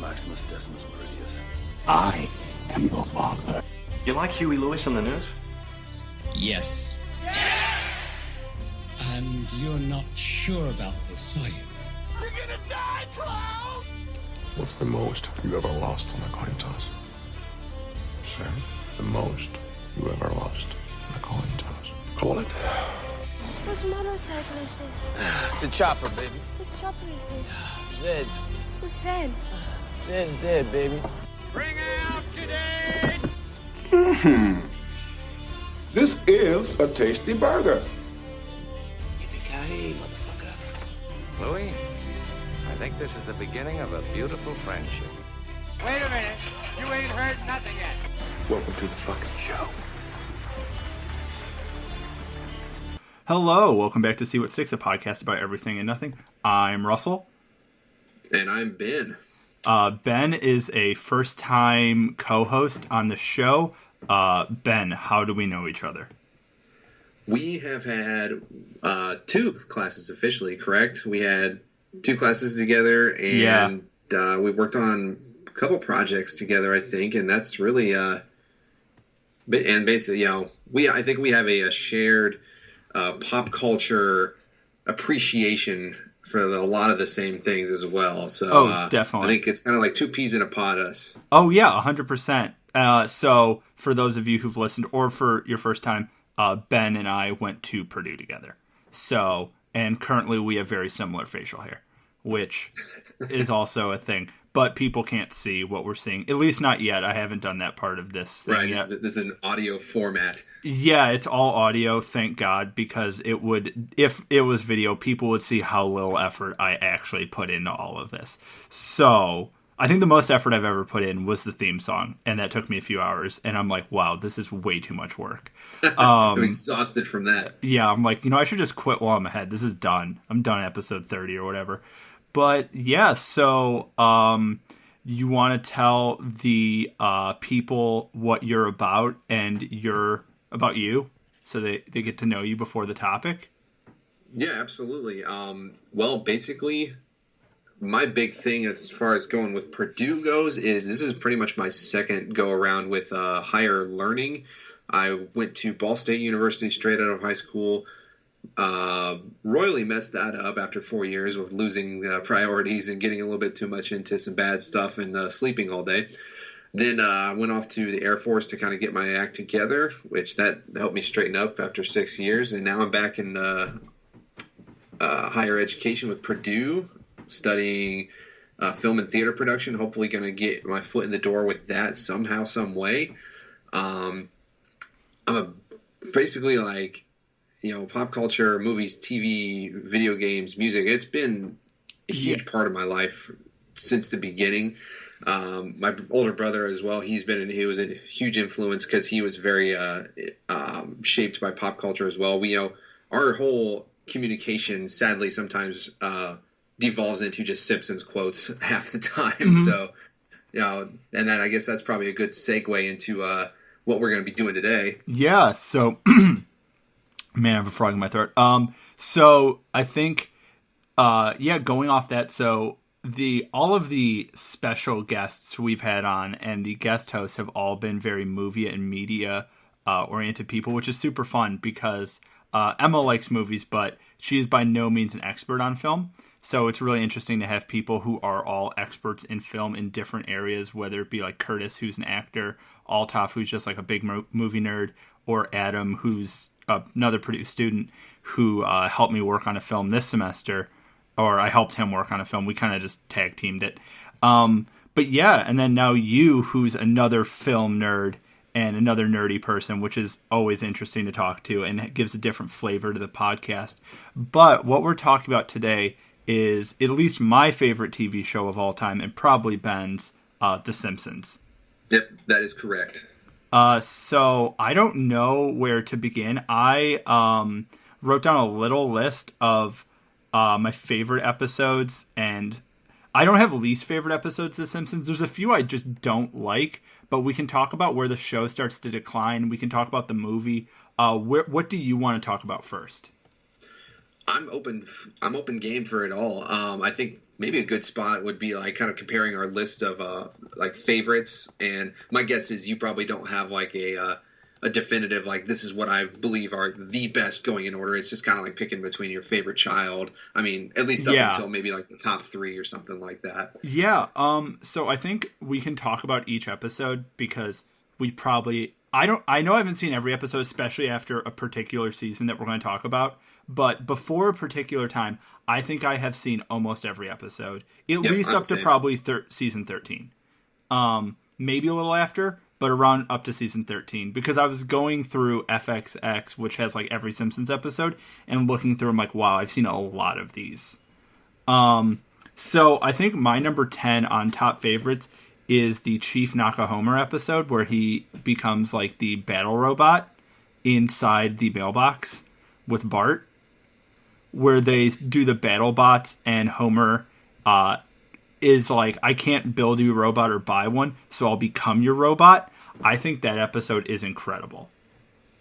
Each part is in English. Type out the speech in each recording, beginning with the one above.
Maximus Decimus Meridius. I am your father. You like Huey Lewis on the news? Yes. And you're not sure about this, are you? You're gonna die, clown! What's the most you ever lost on a coin toss? Sir? The most you ever lost on a coin toss. Call it. Whose motorcycle is this? It's a chopper, baby. Whose chopper is this? Zed's. Who's Zed? Zed's dead, baby. Bring out today! This is a tasty burger. Yippee-ki-yay, motherfucker. Louis, I think this is the beginning of a beautiful friendship. Wait a minute. You ain't heard nothing yet. Welcome to the fucking show. Hello, welcome back to See What Sticks, a podcast about everything and nothing. I'm Russell. And I'm Ben. Ben is a first-time co-host on the show. Ben, how do we know each other? We have had two classes officially, correct? We had two classes together, and we worked on a couple projects together, I think, and that's really, and basically, I think we have a shared pop culture appreciation for a lot of the same things as well. So, definitely. I think it's kind of like two peas in a pod us. Oh, yeah, 100%. So, for those of you who've listened, or for your first time, Ben and I went to Purdue together. So, and currently we have very similar facial hair, which is also a thing. But people can't see what we're seeing. At least not yet. I haven't done that part of this thing yet. This is an audio format. Yeah, it's all audio, thank God, because it would, if it was video, people would see how little effort I actually put into all of this. So, I think the most effort I've ever put in was the theme song, and that took me a few hours, and I'm like, wow, this is way too much work. I'm exhausted from that. Yeah, I'm like, I should just quit while I'm ahead. This is done. I'm done episode 30 or whatever. But, yeah, so you want to tell the people what you're about and about you, so they get to know you before the topic? Yeah, absolutely. Well, basically, my big thing as far as going with Purdue goes is this is pretty much my second go-around with higher learning. I went to Ball State University straight out of high school. Royally messed that up after 4 years with losing priorities and getting a little bit too much into some bad stuff and sleeping all day. Then I went off to the Air Force to kind of get my act together, which that helped me straighten up after 6 years. And now I'm back in higher education with Purdue, studying film and theater production. Hopefully going to get my foot in the door with that somehow, some way. I'm basically like, pop culture, movies, TV, video games, music. It's been a huge part of my life since the beginning. My older brother as well, he was a huge influence because he was very shaped by pop culture as well. Our whole communication, sadly, sometimes devolves into just Simpsons quotes half the time. Mm-hmm. So, and then I guess that's probably a good segue into what we're going to be doing today. Yeah, so... Man, I have a frog in my throat. So I think, going off that, so all of the special guests we've had on and the guest hosts have all been very movie and media oriented people, which is super fun because Emma likes movies, but she is by no means an expert on film. So it's really interesting to have people who are all experts in film in different areas, whether it be like Curtis, who's an actor, Altaf, who's just like a big movie nerd, or Adam, who's another Purdue student who helped me work on a film this semester, or I helped him work on a film. We kind of just tag teamed it. But yeah, and then now you, who's another film nerd and another nerdy person, which is always interesting to talk to, and it gives a different flavor to the podcast. But what we're talking about today is at least my favorite TV show of all time, and probably Ben's, The Simpsons. Yep, that is correct. So I don't know where to begin. I wrote down a little list of my favorite episodes, and I don't have least favorite episodes of The Simpsons. There's a few I just don't like, but we can talk about where the show starts to decline. We can talk about the movie. What do you want to talk about first? I'm open. I'm open game for it all. I think maybe a good spot would be like kind of comparing our list of like favorites. And my guess is you probably don't have like a definitive like this is what I believe are the best going in order. It's just kind of like picking between your favorite child. I mean, at least up until maybe like the top 3 or something like that. Yeah. So I think we can talk about each episode because we probably I know I haven't seen every episode, especially after a particular season that we're going to talk about. But before a particular time, I think I have seen almost every episode, at least up to probably season 13. Maybe a little after, but around up to season 13. Because I was going through FXX, which has like every Simpsons episode, and looking through, I'm like, wow, I've seen a lot of these. So I think my number 10 on top favorites is the Chief Nakahomer episode, where he becomes like the battle robot inside the mailbox with Bart, where they do the battle bots, and Homer is like, I can't build you a robot or buy one, so I'll become your robot. I think that episode is incredible.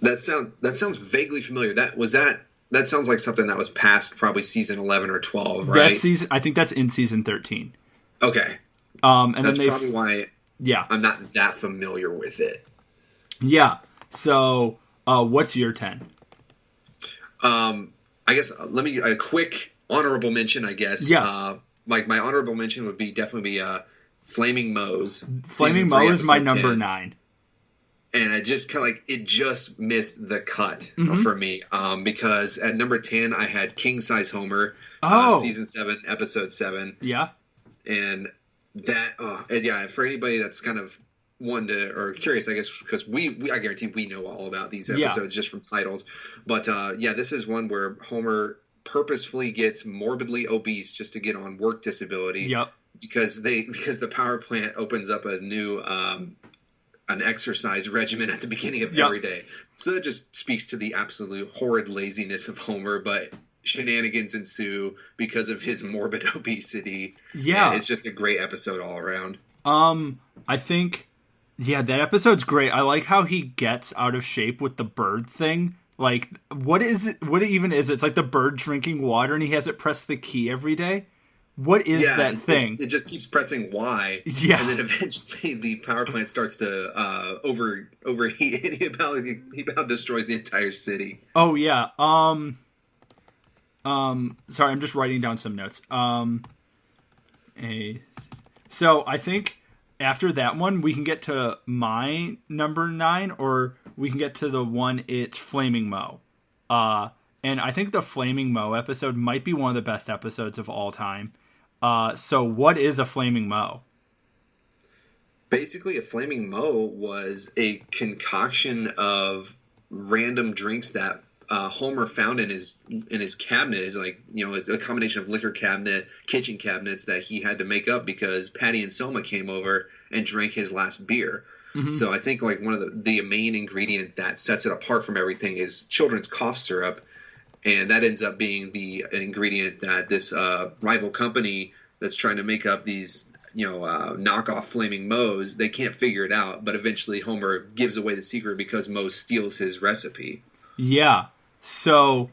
That sounds vaguely familiar. That sounds like something that was past probably season 11 or 12, right? I think that's in season 13. Okay. And that's then probably why I'm not that familiar with it. Yeah. So, what's your 10? I guess let me a quick honorable mention. I guess. Yeah. Like my honorable mention would definitely be Flaming Moe's. Flaming Moe is my number 9. And I just kind of like it just missed the cut for me because at number 10 I had King Size Homer, season 7, episode 7. Yeah. And that for anybody that's kind of or curious, I guess, because I guarantee we know all about these episodes just from titles. But this is one where Homer purposefully gets morbidly obese just to get on work disability. Yep. Because the power plant opens up a new an exercise regimen at the beginning of every day. So that just speaks to the absolute horrid laziness of Homer, but shenanigans ensue because of his morbid obesity. Yeah. And it's just a great episode all around. I think that episode's great. I like how he gets out of shape with the bird thing. Like, what is it? What even is it? It's like the bird drinking water, and he has it press the key every day. What is that thing? It just keeps pressing Y. Yeah. And then eventually the power plant starts to overheat, and he about destroys the entire city. Oh, yeah. Sorry, I'm just writing down some notes. So I think after that one, we can get to my number 9, or we can get to the one, it's Flaming Moe. And I think the Flaming Moe episode might be one of the best episodes of all time. So what is a Flaming Moe? Basically, a Flaming Moe was a concoction of random drinks that Homer found in his cabinet. Is like, a combination of liquor cabinet, kitchen cabinets that he had to make up because Patty and Selma came over and drank his last beer. Mm-hmm. So I think like one of the main ingredient that sets it apart from everything is children's cough syrup. And that ends up being the ingredient that this rival company that's trying to make up these, knockoff Flaming Moes, they can't figure it out. But eventually Homer gives away the secret because Moe steals his recipe. Yeah. So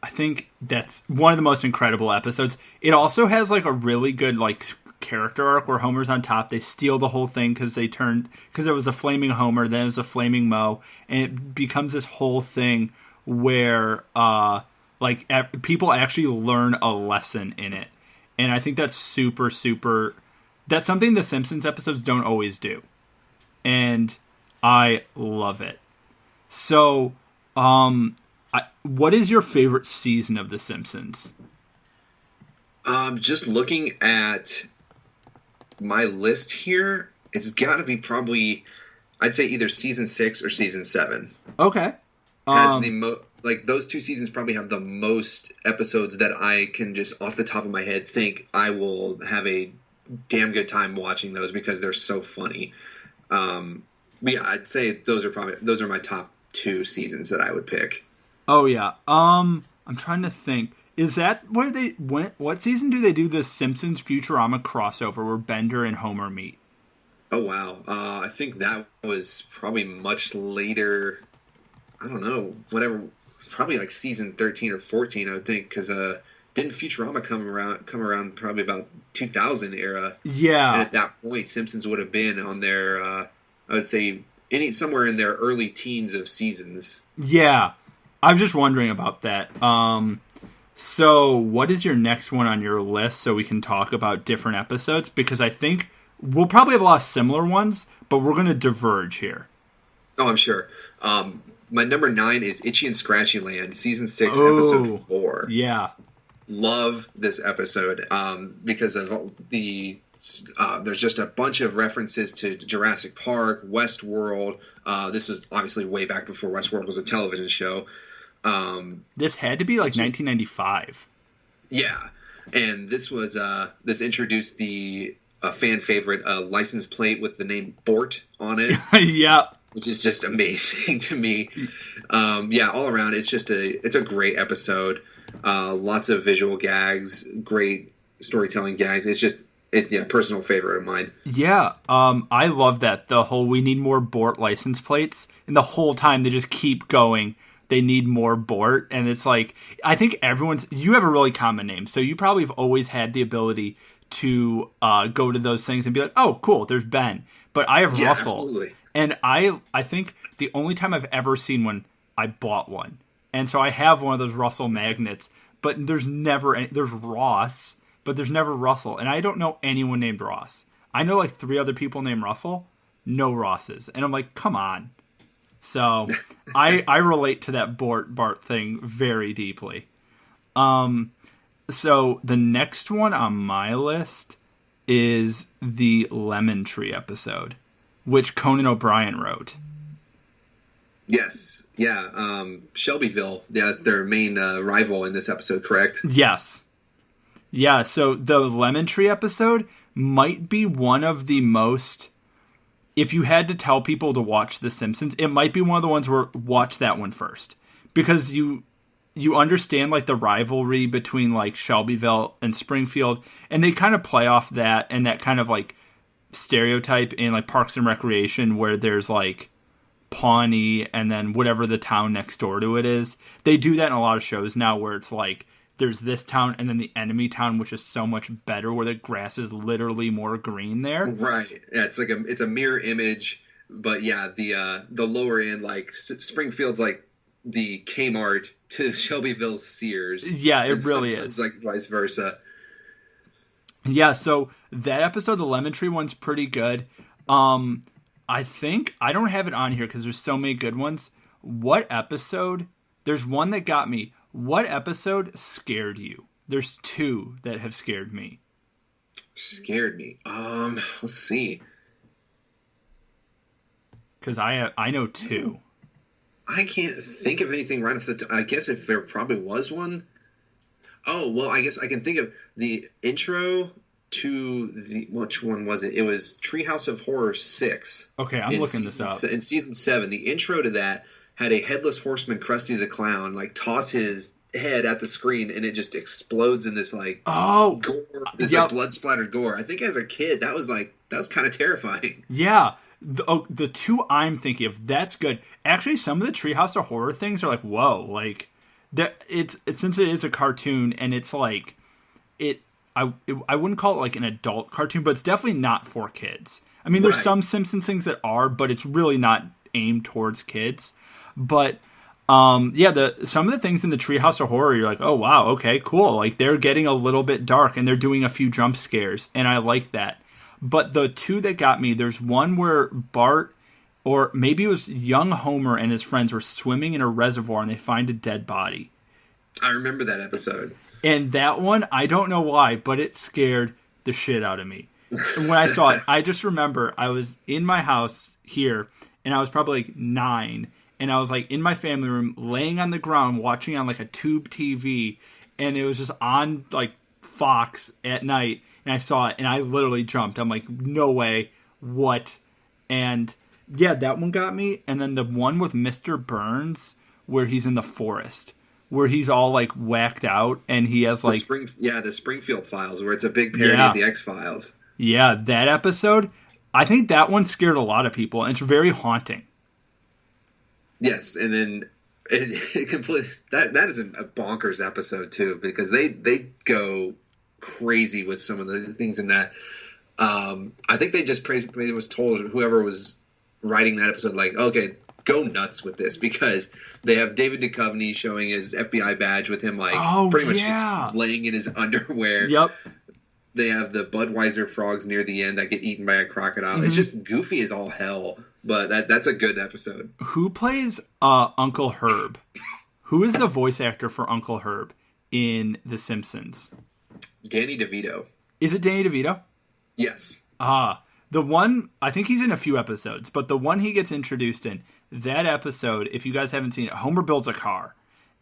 I think that's one of the most incredible episodes. It also has like a really good like character arc where Homer's on top. They steal the whole thing because it was a Flaming Homer, then it was a Flaming Moe, and it becomes this whole thing where people actually learn a lesson in it. And I think that's super, super... That's something the Simpsons episodes don't always do. And I love it. So, what is your favorite season of The Simpsons? Just looking at my list here, it's got to be probably, I'd say either season 6 or season 7. Okay. Has those two seasons probably have the most episodes that I can just off the top of my head think I will have a damn good time watching those because they're so funny. I'd say those are my top 2 seasons that I would pick. Oh yeah. I'm trying to think. Is that where they went? What season do they do the Simpsons Futurama crossover where Bender and Homer meet? Oh wow. I think that was probably much later. I don't know. Whatever. probably like season 13 or 14, I would think, because didn't Futurama come around probably about 2000 era? Yeah. And at that point, Simpsons would have been on their, I would say, somewhere in their early teens of seasons. Yeah. I was just wondering about that. So what is your next one on your list so we can talk about different episodes? Because I think we'll probably have a lot of similar ones, but we're going to diverge here. Oh, I'm sure. My number 9 is Itchy and Scratchy Land, season 6, episode 4. Yeah. Love this episode because of there's just a bunch of references to Jurassic Park, Westworld. This was obviously way back before Westworld was a television show. This had to be like 1995. Yeah, and this was this introduced a fan favorite license plate with the name Bort on it. Yeah, which is just amazing to me. Yeah, all around it's a great episode. Lots of visual gags, great storytelling gags. It's just personal favorite of mine. Yeah, I love that. The whole we need more Bort license plates, and the whole time they just keep going. They need more Bort, and it's like I think you have a really common name, so you probably have always had the ability to go to those things and be like, oh, cool, there's Ben. But I have Russell, absolutely. And I think the only time I've ever seen one, I bought one, and so I have one of those Russell magnets. But there's Ross, but there's never Russell, and I don't know anyone named Ross. I know like 3 other people named Russell, no Rosses, and I'm like, come on. So I relate to that Bart thing very deeply. So the next one on my list is the Lemon Tree episode, which Conan O'Brien wrote. Yes. Yeah. Shelbyville. Yeah, that's their main rival in this episode, correct? Yes. Yeah, so the Lemon Tree episode might be one of the most... If you had to tell people to watch The Simpsons, it might be one of the ones where watch that one first. Because you understand like the rivalry between like Shelbyville and Springfield, and they kind of play off that and that kind of like stereotype in like Parks and Recreation where there's like Pawnee and then whatever the town next door to it is. They do that in a lot of shows now where it's like there's this town and then the enemy town, which is so much better, where the grass is literally more green there. Right. Yeah, it's a mirror image, but yeah, the lower end, like Springfield's like the Kmart to Shelbyville's Sears. Yeah, it really is. Like vice versa. Yeah, so that episode, the Lemon Tree one's pretty good. I think I don't have it on here because there's so many good ones. What episode? There's one that got me. What episode scared you? There's 2 that have scared me. Scared me. Let's see. Because I know 2. I can't think of anything right off the top. I guess if there probably was one. Oh, well, I guess I can think of the intro to which one was it? It was Treehouse of Horror 6. Okay, I'm looking this up. In season 7, the intro to that had a headless horseman, Krusty the Clown, like toss his head at the screen, and it just explodes in this like gore, this like blood splattered gore. I think as a kid, that was kind of terrifying. Yeah, the 2 I'm thinking of, that's good. Actually, some of the Treehouse of Horror things are like whoa, like that. It's since it is a cartoon and it's like I wouldn't call it like an adult cartoon, but it's definitely not for kids. I mean, there's some Simpsons things that are, but it's really not aimed towards kids. But some of the things in the Treehouse of Horror, you're like, oh wow, okay, cool. Like they're getting a little bit dark and they're doing a few jump scares, and I like that. But the 2 that got me, there's one where Bart, or maybe it was young Homer and his friends were swimming in a reservoir and they find a dead body. I remember that episode. And that one, I don't know why, but it scared the shit out of me. When I saw it, I just remember I was in my house here, and I was probably like 9, and I was like in my family room, laying on the ground, watching on like a tube TV, and it was just on like Fox at night, and I saw it, and I literally jumped. I'm like, no way, what? And yeah, that one got me. And then the one with Mr. Burns, where he's in the forest, where he's all like whacked out, and he has like the Springfield Files, where it's a big parody of the X-Files. Yeah, that episode, I think that one scared a lot of people, and it's very haunting. Yes, and then That is a bonkers episode too, because they go crazy with some of the things in that. I think they just basically was told whoever was writing that episode, like, okay, go nuts with this, because they have David Duchovny showing his FBI badge with him, like, pretty much just laying in his underwear. Yep. They have the Budweiser frogs near the end that get eaten by a crocodile. Mm-hmm. It's just goofy as all hell, but that's a good episode. Who plays Uncle Herb? Who is the voice actor for Uncle Herb in The Simpsons? Danny DeVito. Is it Danny DeVito? Yes. The one, I think he's in a few episodes, but the one he gets introduced in, that episode, if you guys haven't seen it, Homer builds a car.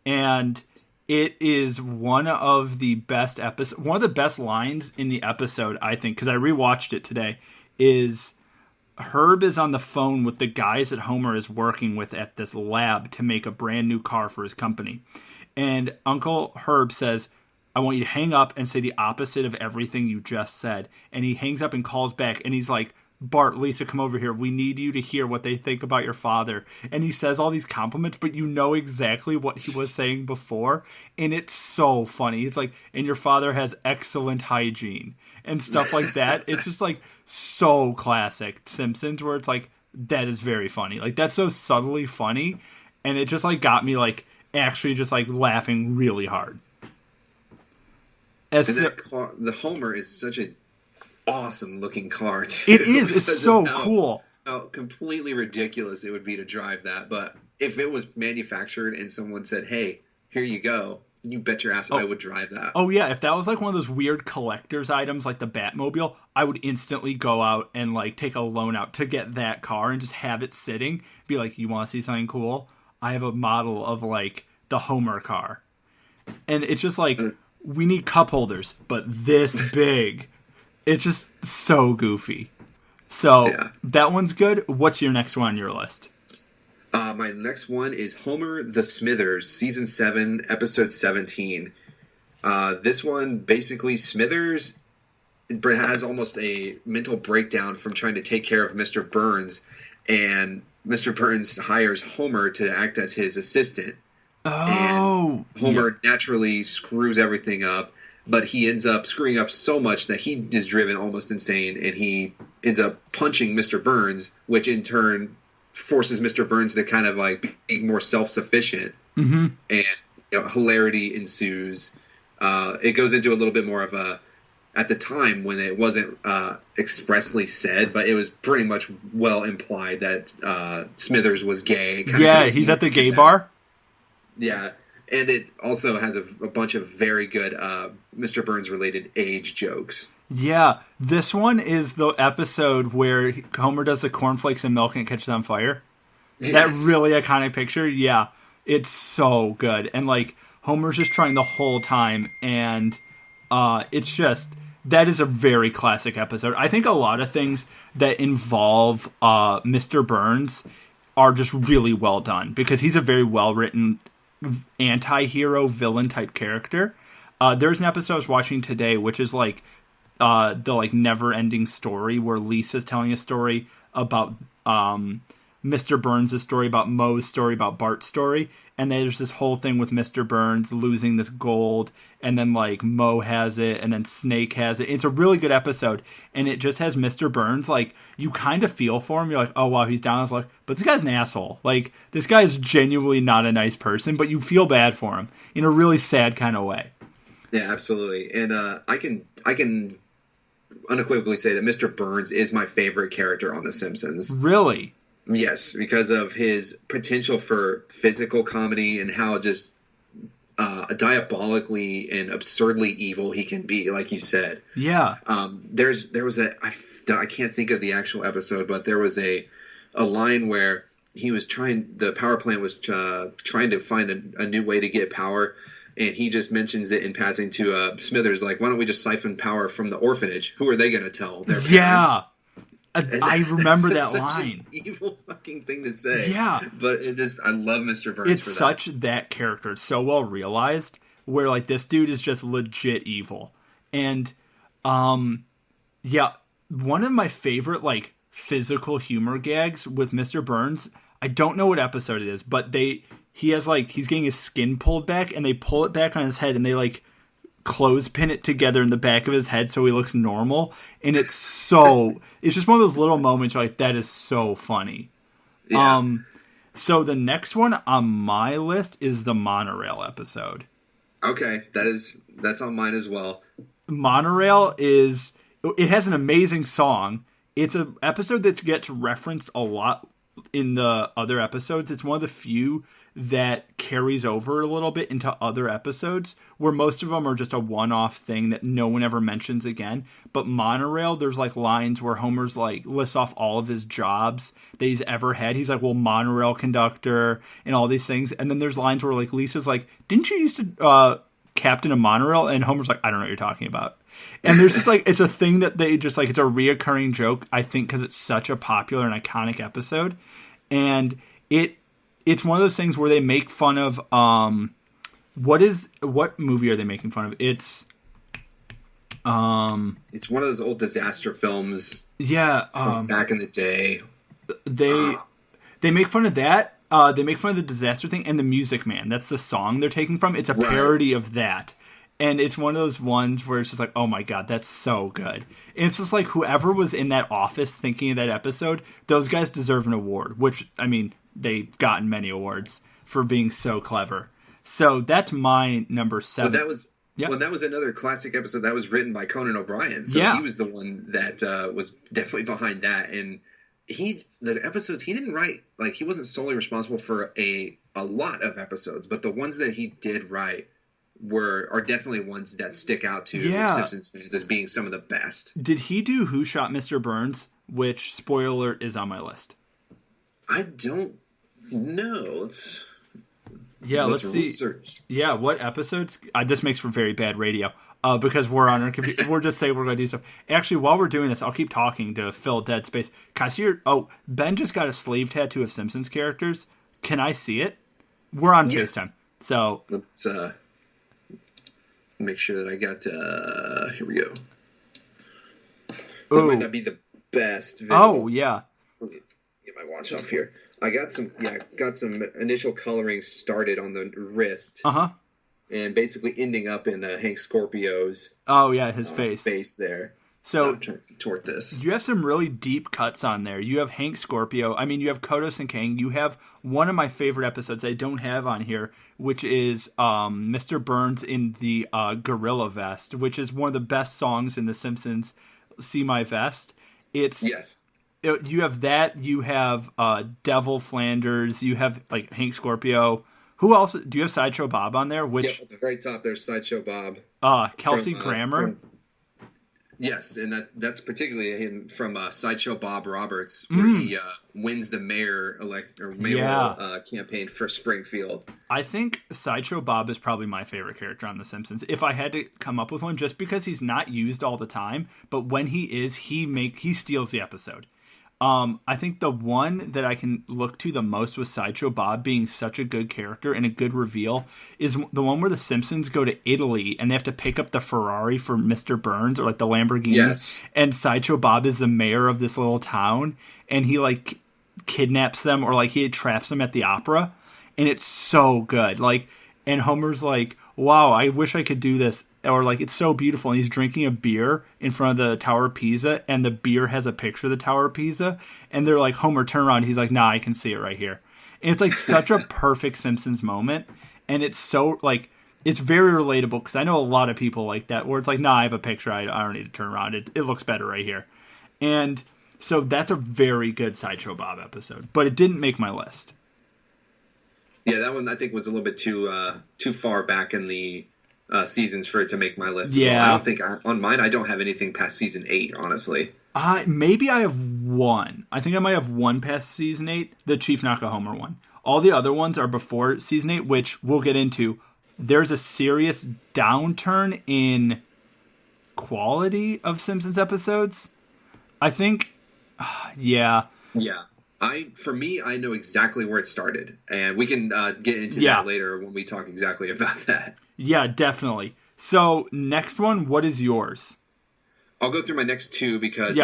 And it is one of the best lines in the episode, I think, because I rewatched it today, is Herb is on the phone with the guys that Homer is working with at this lab to make a brand new car for his company. And Uncle Herb says, I want you to hang up and say the opposite of everything you just said. And he hangs up and calls back, and he's like, Bart, Lisa, come over here. We need you to hear what they think about your father. And he says all these compliments, but you know exactly what he was saying before. And it's so funny. It's like, and your father has excellent hygiene and stuff like that. It's just like so classic Simpsons, where it's like, that is very funny. Like, that's so subtly funny. And it just like got me like actually just like laughing really hard. The Homer is such a awesome looking car too. It is. It's so cool. How completely ridiculous it would be to drive that. But if it was manufactured and someone said, hey, here you go, you bet your ass I would drive that. Oh, yeah. If that was like one of those weird collector's items like the Batmobile, I would instantly go out and like take a loan out to get that car and just have it sitting. Be like, you want to see something cool? I have a model of like the Homer car. And it's just like, we need cup holders, but this big. It's just so goofy. So that one's good. What's your next one on your list? My next one is Homer the Smithers, Season 7, Episode 17. This one, basically, Smithers has almost a mental breakdown from trying to take care of Mr. Burns, and Mr. Burns hires Homer to act as his assistant. And Homer naturally screws everything up. But he ends up screwing up so much that he is driven almost insane, and he ends up punching Mr. Burns, which in turn forces Mr. Burns to kind of like be more self-sufficient. Mm-hmm. And hilarity ensues. It goes into a little bit more of a, at the time when it wasn't expressly said, but it was pretty much well implied that Smithers was gay. Yeah, he's at the gay bar. Yeah. And it also has a bunch of very good Mr. Burns-related age jokes. Yeah, this one is the episode where Homer does the cornflakes and milk and it catches on fire. Yes. That really iconic picture. Yeah, it's so good. And, like, Homer's just trying the whole time. And it's just, that is a very classic episode. I think a lot of things that involve Mr. Burns are just really well done. Because he's a very well-written anti-hero villain type character. There's an episode I was watching today which is like the like never-ending story where Lisa's telling a story about Mr. Burns' story, about Moe's story, about Bart's story, and there's this whole thing with Mr. Burns losing this gold, and then like Moe has it, and then Snake has it. It's a really good episode, and it just has Mr. Burns, like, you kind of feel for him. You're like, oh wow, he's down on his luck, but this guy's an asshole. Like, this guy's genuinely not a nice person, but you feel bad for him in a really sad kind of way. Yeah, absolutely. And I can unequivocally say that Mr. Burns is my favorite character on The Simpsons. Really? Yes, because of his potential for physical comedy and how just diabolically and absurdly evil he can be, like you said. Yeah. There was I can't think of the actual episode, but there was a line where the power plant was trying to find a new way to get power, and he just mentions it in passing to Smithers, like, why don't we just siphon power from the orphanage? Who are they going to tell their parents? Yeah. I remember that such line. An evil fucking thing to say. Yeah. But I love Mr. Burns for that. It's such that character. It's so well realized where like this dude is just legit evil. And yeah, one of my favorite like physical humor gags with Mr. Burns, I don't know what episode it is, but he has like he's getting his skin pulled back, and they pull it back on his head, and they like clothespin it together in the back of his head so he looks normal, and it's just one of those little moments like that is so funny. Yeah. So the next one on my list is the monorail episode. Okay, that's on mine as well. Monorail it has an amazing song. It's an episode that gets referenced a lot in the other episodes. It's one of the few that carries over a little bit into other episodes, where most of them are just a one-off thing that no one ever mentions again. But Monorail, there's like lines where Homer's like lists off all of his jobs that he's ever had. He's like, well, monorail conductor and all these things. And then there's lines where like Lisa's like, didn't you used to captain a monorail? And Homer's like, I don't know what you're talking about. And there's just like, it's a thing that they just like, it's a reoccurring joke, I think, because it's such a popular and iconic episode. And it's one of those things where they make fun of, what movie are they making fun of? It's one of those old disaster films. Yeah. From back in the day. They make fun of that. They make fun of the disaster thing and the Music Man. That's the song they're taking from. It's a parody of that. And it's one of those ones where it's just like, oh my God, that's so good. And it's just like whoever was in that office thinking of that episode, those guys deserve an award, which, I mean, they've gotten many awards for being so clever. So that's my number 7. Well, that was another classic episode that was written by Conan O'Brien. So he was the one that was definitely behind that. And the episodes he didn't write, like he wasn't solely responsible for a lot of episodes, but the ones that he did write are definitely ones that stick out to Simpsons fans as being some of the best. Did he do Who Shot Mr. Burns, which, spoiler alert, is on my list? I don't know. Let's see. Research. Yeah, what episodes? This makes for very bad radio because we're on our computer. We're just saying we're going to do stuff. Actually, while we're doing this, I'll keep talking to fill dead space. Can I see Ben just got a sleeve tattoo of Simpsons characters. Can I see it? We're on FaceTime. So let's make sure that I got here we go. So it might not be the best visual. Oh yeah. Let me get my watch off here. I got some initial coloring started on the wrist. And basically ending up in Hank Scorpio's his face there. So I'm trying to contort this. You have some really deep cuts on there. You have Hank Scorpio. I mean, you have Kodos and Kang. You have one of my favorite episodes I don't have on here, which is Mr. Burns in the gorilla vest, which is one of the best songs in The Simpsons. See My Vest. You have that. You have Devil Flanders. You have like Hank Scorpio. Who else? Do you have Sideshow Bob on there? Which at the very top there's Sideshow Bob. Kelsey Grammer. Yes, and that's particularly him from Sideshow Bob Roberts, where he wins the mayoral campaign for Springfield. I think Sideshow Bob is probably my favorite character on The Simpsons. If I had to come up with one, just because he's not used all the time, but when he is, he steals the episode. I think the one that I can look to the most with Sideshow Bob being such a good character and a good reveal is the one where the Simpsons go to Italy and they have to pick up the Ferrari for Mr. Burns or like the Lamborghini. Yes. And Sideshow Bob is the mayor of this little town and he like kidnaps them or like he traps them at the opera. And it's so good. Like, and Homer's like, wow, I wish I could do this. Or like, it's so beautiful. And he's drinking a beer in front of the Tower of Pisa. And the beer has a picture of the Tower of Pisa. And they're like, Homer, turn around. He's like, nah, I can see it right here. And it's like such a perfect Simpsons moment. And it's so like, it's very relatable. Because I know a lot of people like that. Where it's like, nah, I have a picture. I don't need to turn around. It looks better right here. And so that's a very good Sideshow Bob episode. But it didn't make my list. Yeah, that one I think was a little bit too far back in the seasons for it to make my list. As well. I don't think on mine I don't have anything past season 8. Honestly, maybe I have one. I think I might have one past season 8, the Chief Knock-a-Homer one. All the other ones are before season 8, which we'll get into. There's a serious downturn in quality of Simpsons episodes. I think, yeah. For me, I know exactly where it started, and we can get into that later when we talk exactly about that. Yeah, definitely. So, next one, what is yours? I'll go through my next two because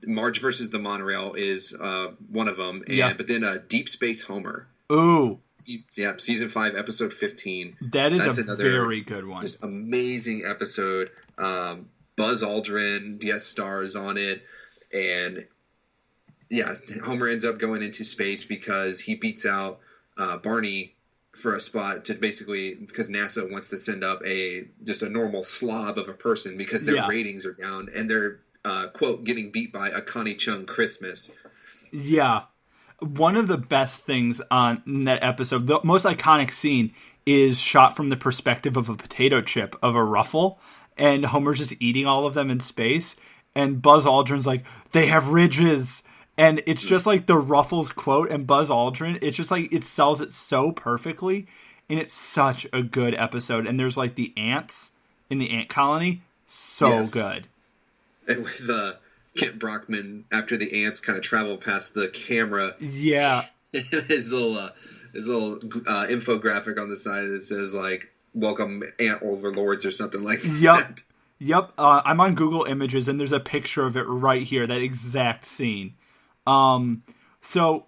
Marge versus the Monorail is one of them, but then Deep Space Homer. Ooh, Season 5, episode 15. That's another very good one. Just amazing episode. Buzz Aldrin guest stars on it, and yeah, Homer ends up going into space because he beats out Barney for a spot to basically, because NASA wants to send up just a normal slob of a person because their ratings are down, and they're quote getting beat by a Connie Chung Christmas. Yeah. One of the best things on that episode, the most iconic scene, is shot from the perspective of a potato chip of a Ruffle, and Homer's just eating all of them in space, and Buzz Aldrin's like, they have ridges, and it's just like the Ruffles quote, and Buzz Aldrin, it's just like, it sells it so perfectly, and it's such a good episode, and there's like the ants in the ant colony, good. And with Kent Brockman, after the ants kind of travel past the camera, his little infographic on the side that says like "Welcome Ant Overlords" or something like that. Yep. I'm on Google Images and there's a picture of it right here. That exact scene. So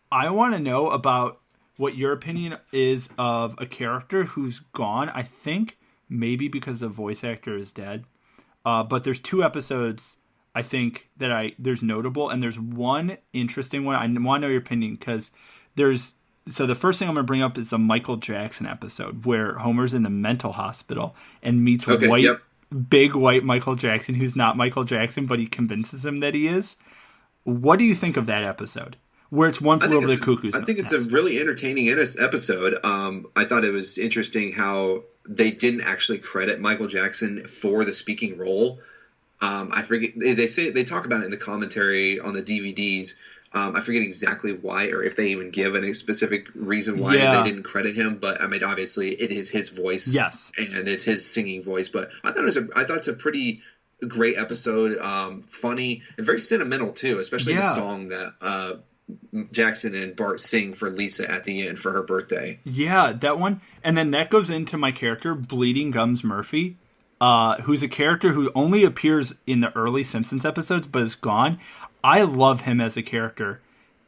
I want to know about what your opinion is of a character who's gone. I think maybe because the voice actor is dead. But there's 2 episodes I think that there's notable, and there's one interesting one. I want to know your opinion because so the first thing I'm going to bring up is the Michael Jackson episode where Homer's in the mental hospital and meets big white Michael Jackson, who's not Michael Jackson, but he convinces him that he is. What do you think of that episode? Where it's One Flew Over the Cuckoo's Nest. I think it's a really entertaining episode. I thought it was interesting how they didn't actually credit Michael Jackson for the speaking role. I forget. They talk about it in the commentary on the DVDs. I forget exactly why, or if they even give any specific reason why they didn't credit him. But I mean, obviously, it is his voice, and it's his singing voice. But I thought it's a pretty great episode, funny and very sentimental too, especially the song that Jackson and Bart sing for Lisa at the end for her birthday. Yeah, that one, and then that goes into my character Bleeding Gums Murphy. Who's a character who only appears in the early Simpsons episodes, but is gone. I love him as a character,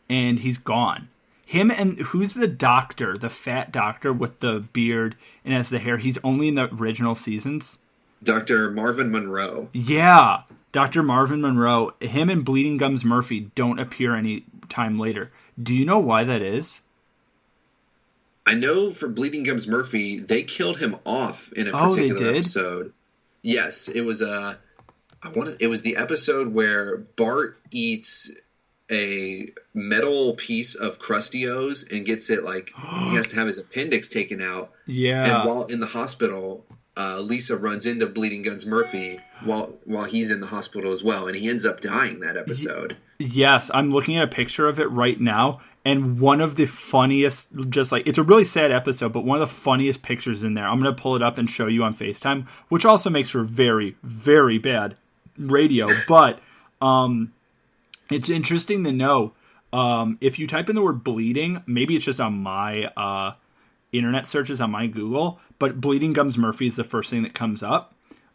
and he's gone. Him and who's the doctor, the fat doctor with the beard and has the hair? He's only in the original seasons. Dr. Marvin Monroe. Yeah, Dr. Marvin Monroe. Him and Bleeding Gums Murphy don't appear any time later. Do you know why that is? I know for Bleeding Gums Murphy, they killed him off in a particular episode. Yes, it was it was the episode where Bart eats a metal piece of Krusty-O's and gets it like he has to have his appendix taken out. Yeah. And while in the hospital, Lisa runs into Bleeding Gums Murphy while he's in the hospital as well, and he ends up dying that episode. Yes, I'm looking at a picture of it right now, and one of the funniest, it's a really sad episode, but one of the funniest pictures in there. I'm going to pull it up and show you on FaceTime, which also makes for very, very bad radio, but it's interesting to know. If you type in the word bleeding, maybe it's just on my internet searches on my Google, but Bleeding Gums Murphy is the first thing that comes up.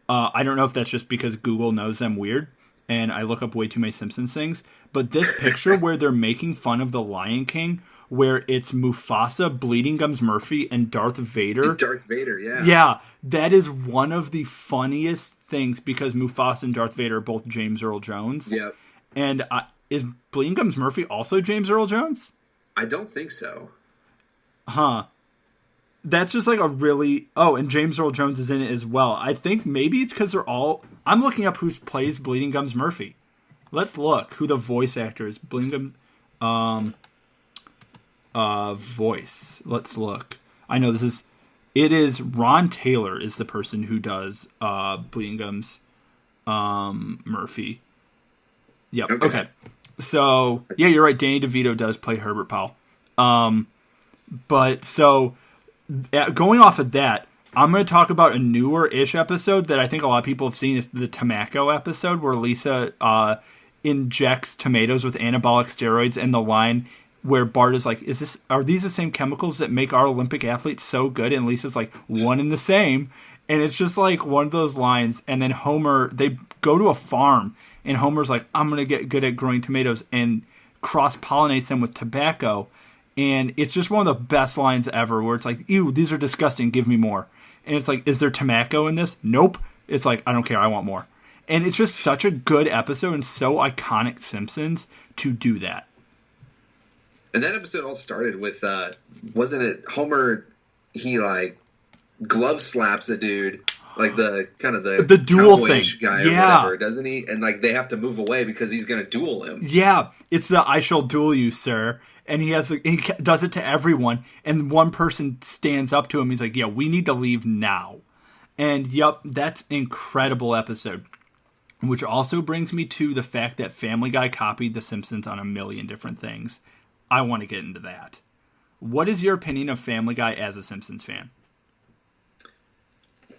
I don't know if that's just because Google knows them weird, and I look up way too many Simpsons things, but this picture where they're making fun of the Lion King, where it's Mufasa, Bleeding Gums Murphy, and Darth Vader. Darth Vader, yeah. Yeah, that is one of the funniest things because Mufasa and Darth Vader are both James Earl Jones. Yep. And is Bleeding Gums Murphy also James Earl Jones? I don't think so. Huh. That's just like a really... Oh, and James Earl Jones is in it as well. I think maybe it's because they're all... I'm looking up who plays Bleeding Gums Murphy. Let's look who the voice actor is. Bleeding Gums... voice. Let's look. I know this is... It is Ron Taylor is the person who does Bleeding Gums Murphy. Yep. Okay. So, yeah, you're right. Danny DeVito does play Herbert Powell. But so... Going off of that, I'm going to talk about a newer-ish episode that I think a lot of people have seen. Is the Tamaco episode where Lisa injects tomatoes with anabolic steroids, and the line where Bart is like, are these the same chemicals that make our Olympic athletes so good? And Lisa's like, one and the same. And it's just like one of those lines. And then Homer, they go to a farm, and Homer's like, I'm going to get good at growing tomatoes, and cross-pollinates them with tobacco. And it's just one of the best lines ever, where it's like, ew, these are disgusting, give me more. And it's like, is there tobacco in this? Nope. It's like, I don't care, I want more. And it's just such a good episode and so iconic Simpsons to do that. And that episode all started with, wasn't it Homer, he like glove slaps a dude, like the kind of the duel thing guy or whatever, doesn't he? And like they have to move away because he's going to duel him. Yeah, it's the I shall duel you, sir. And he does it to everyone, and one person stands up to him. He's like, yeah, we need to leave now. And yep, that's an incredible episode. Which also brings me to the fact that Family Guy copied The Simpsons on a million different things. I want to get into that. What is your opinion of Family Guy as a Simpsons fan?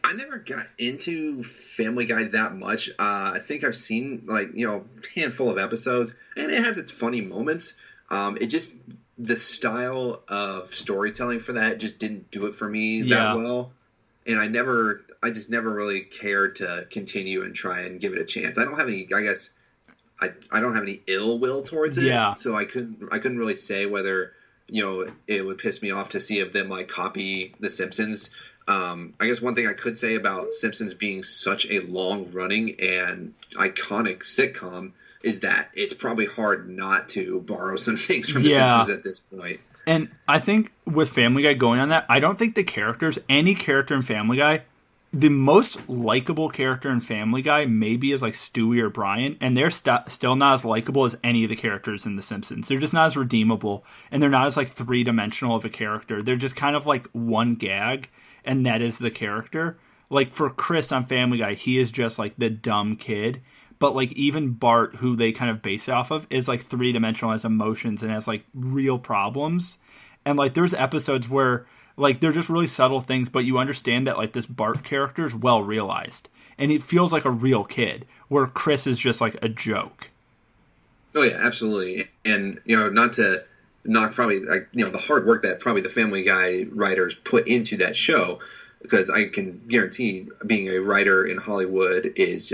I never got into Family Guy that much. I think I've seen a handful of episodes, and it has its funny moments. It just, the style of storytelling for that just didn't do it for me that well. And I just never really cared to continue and try and give it a chance. I don't have any, I guess, I don't have any ill will towards it. Yeah. So I couldn't really say whether, it would piss me off to see of them like copy The Simpsons. I guess one thing I could say about Simpsons being such a long running and iconic sitcom is that it's probably hard not to borrow some things from The Simpsons at this point. And I think with Family Guy going on that, I don't think any character in Family Guy, the most likable character in Family Guy maybe is like Stewie or Brian, and they're still not as likable as any of the characters in The Simpsons. They're just not as redeemable, and they're not as like three-dimensional of a character. They're just kind of like one gag, and that is the character. Like for Chris on Family Guy, he is just like the dumb kid. But like even Bart, who they kind of base it off of, is like three-dimensional, has emotions and has like real problems. And like there's episodes where like they're just really subtle things, but you understand that like this Bart character is well realized. And it feels like a real kid, where Chris is just like a joke. Oh yeah, absolutely. And not to knock probably the hard work that probably the Family Guy writers put into that show, because I can guarantee being a writer in Hollywood is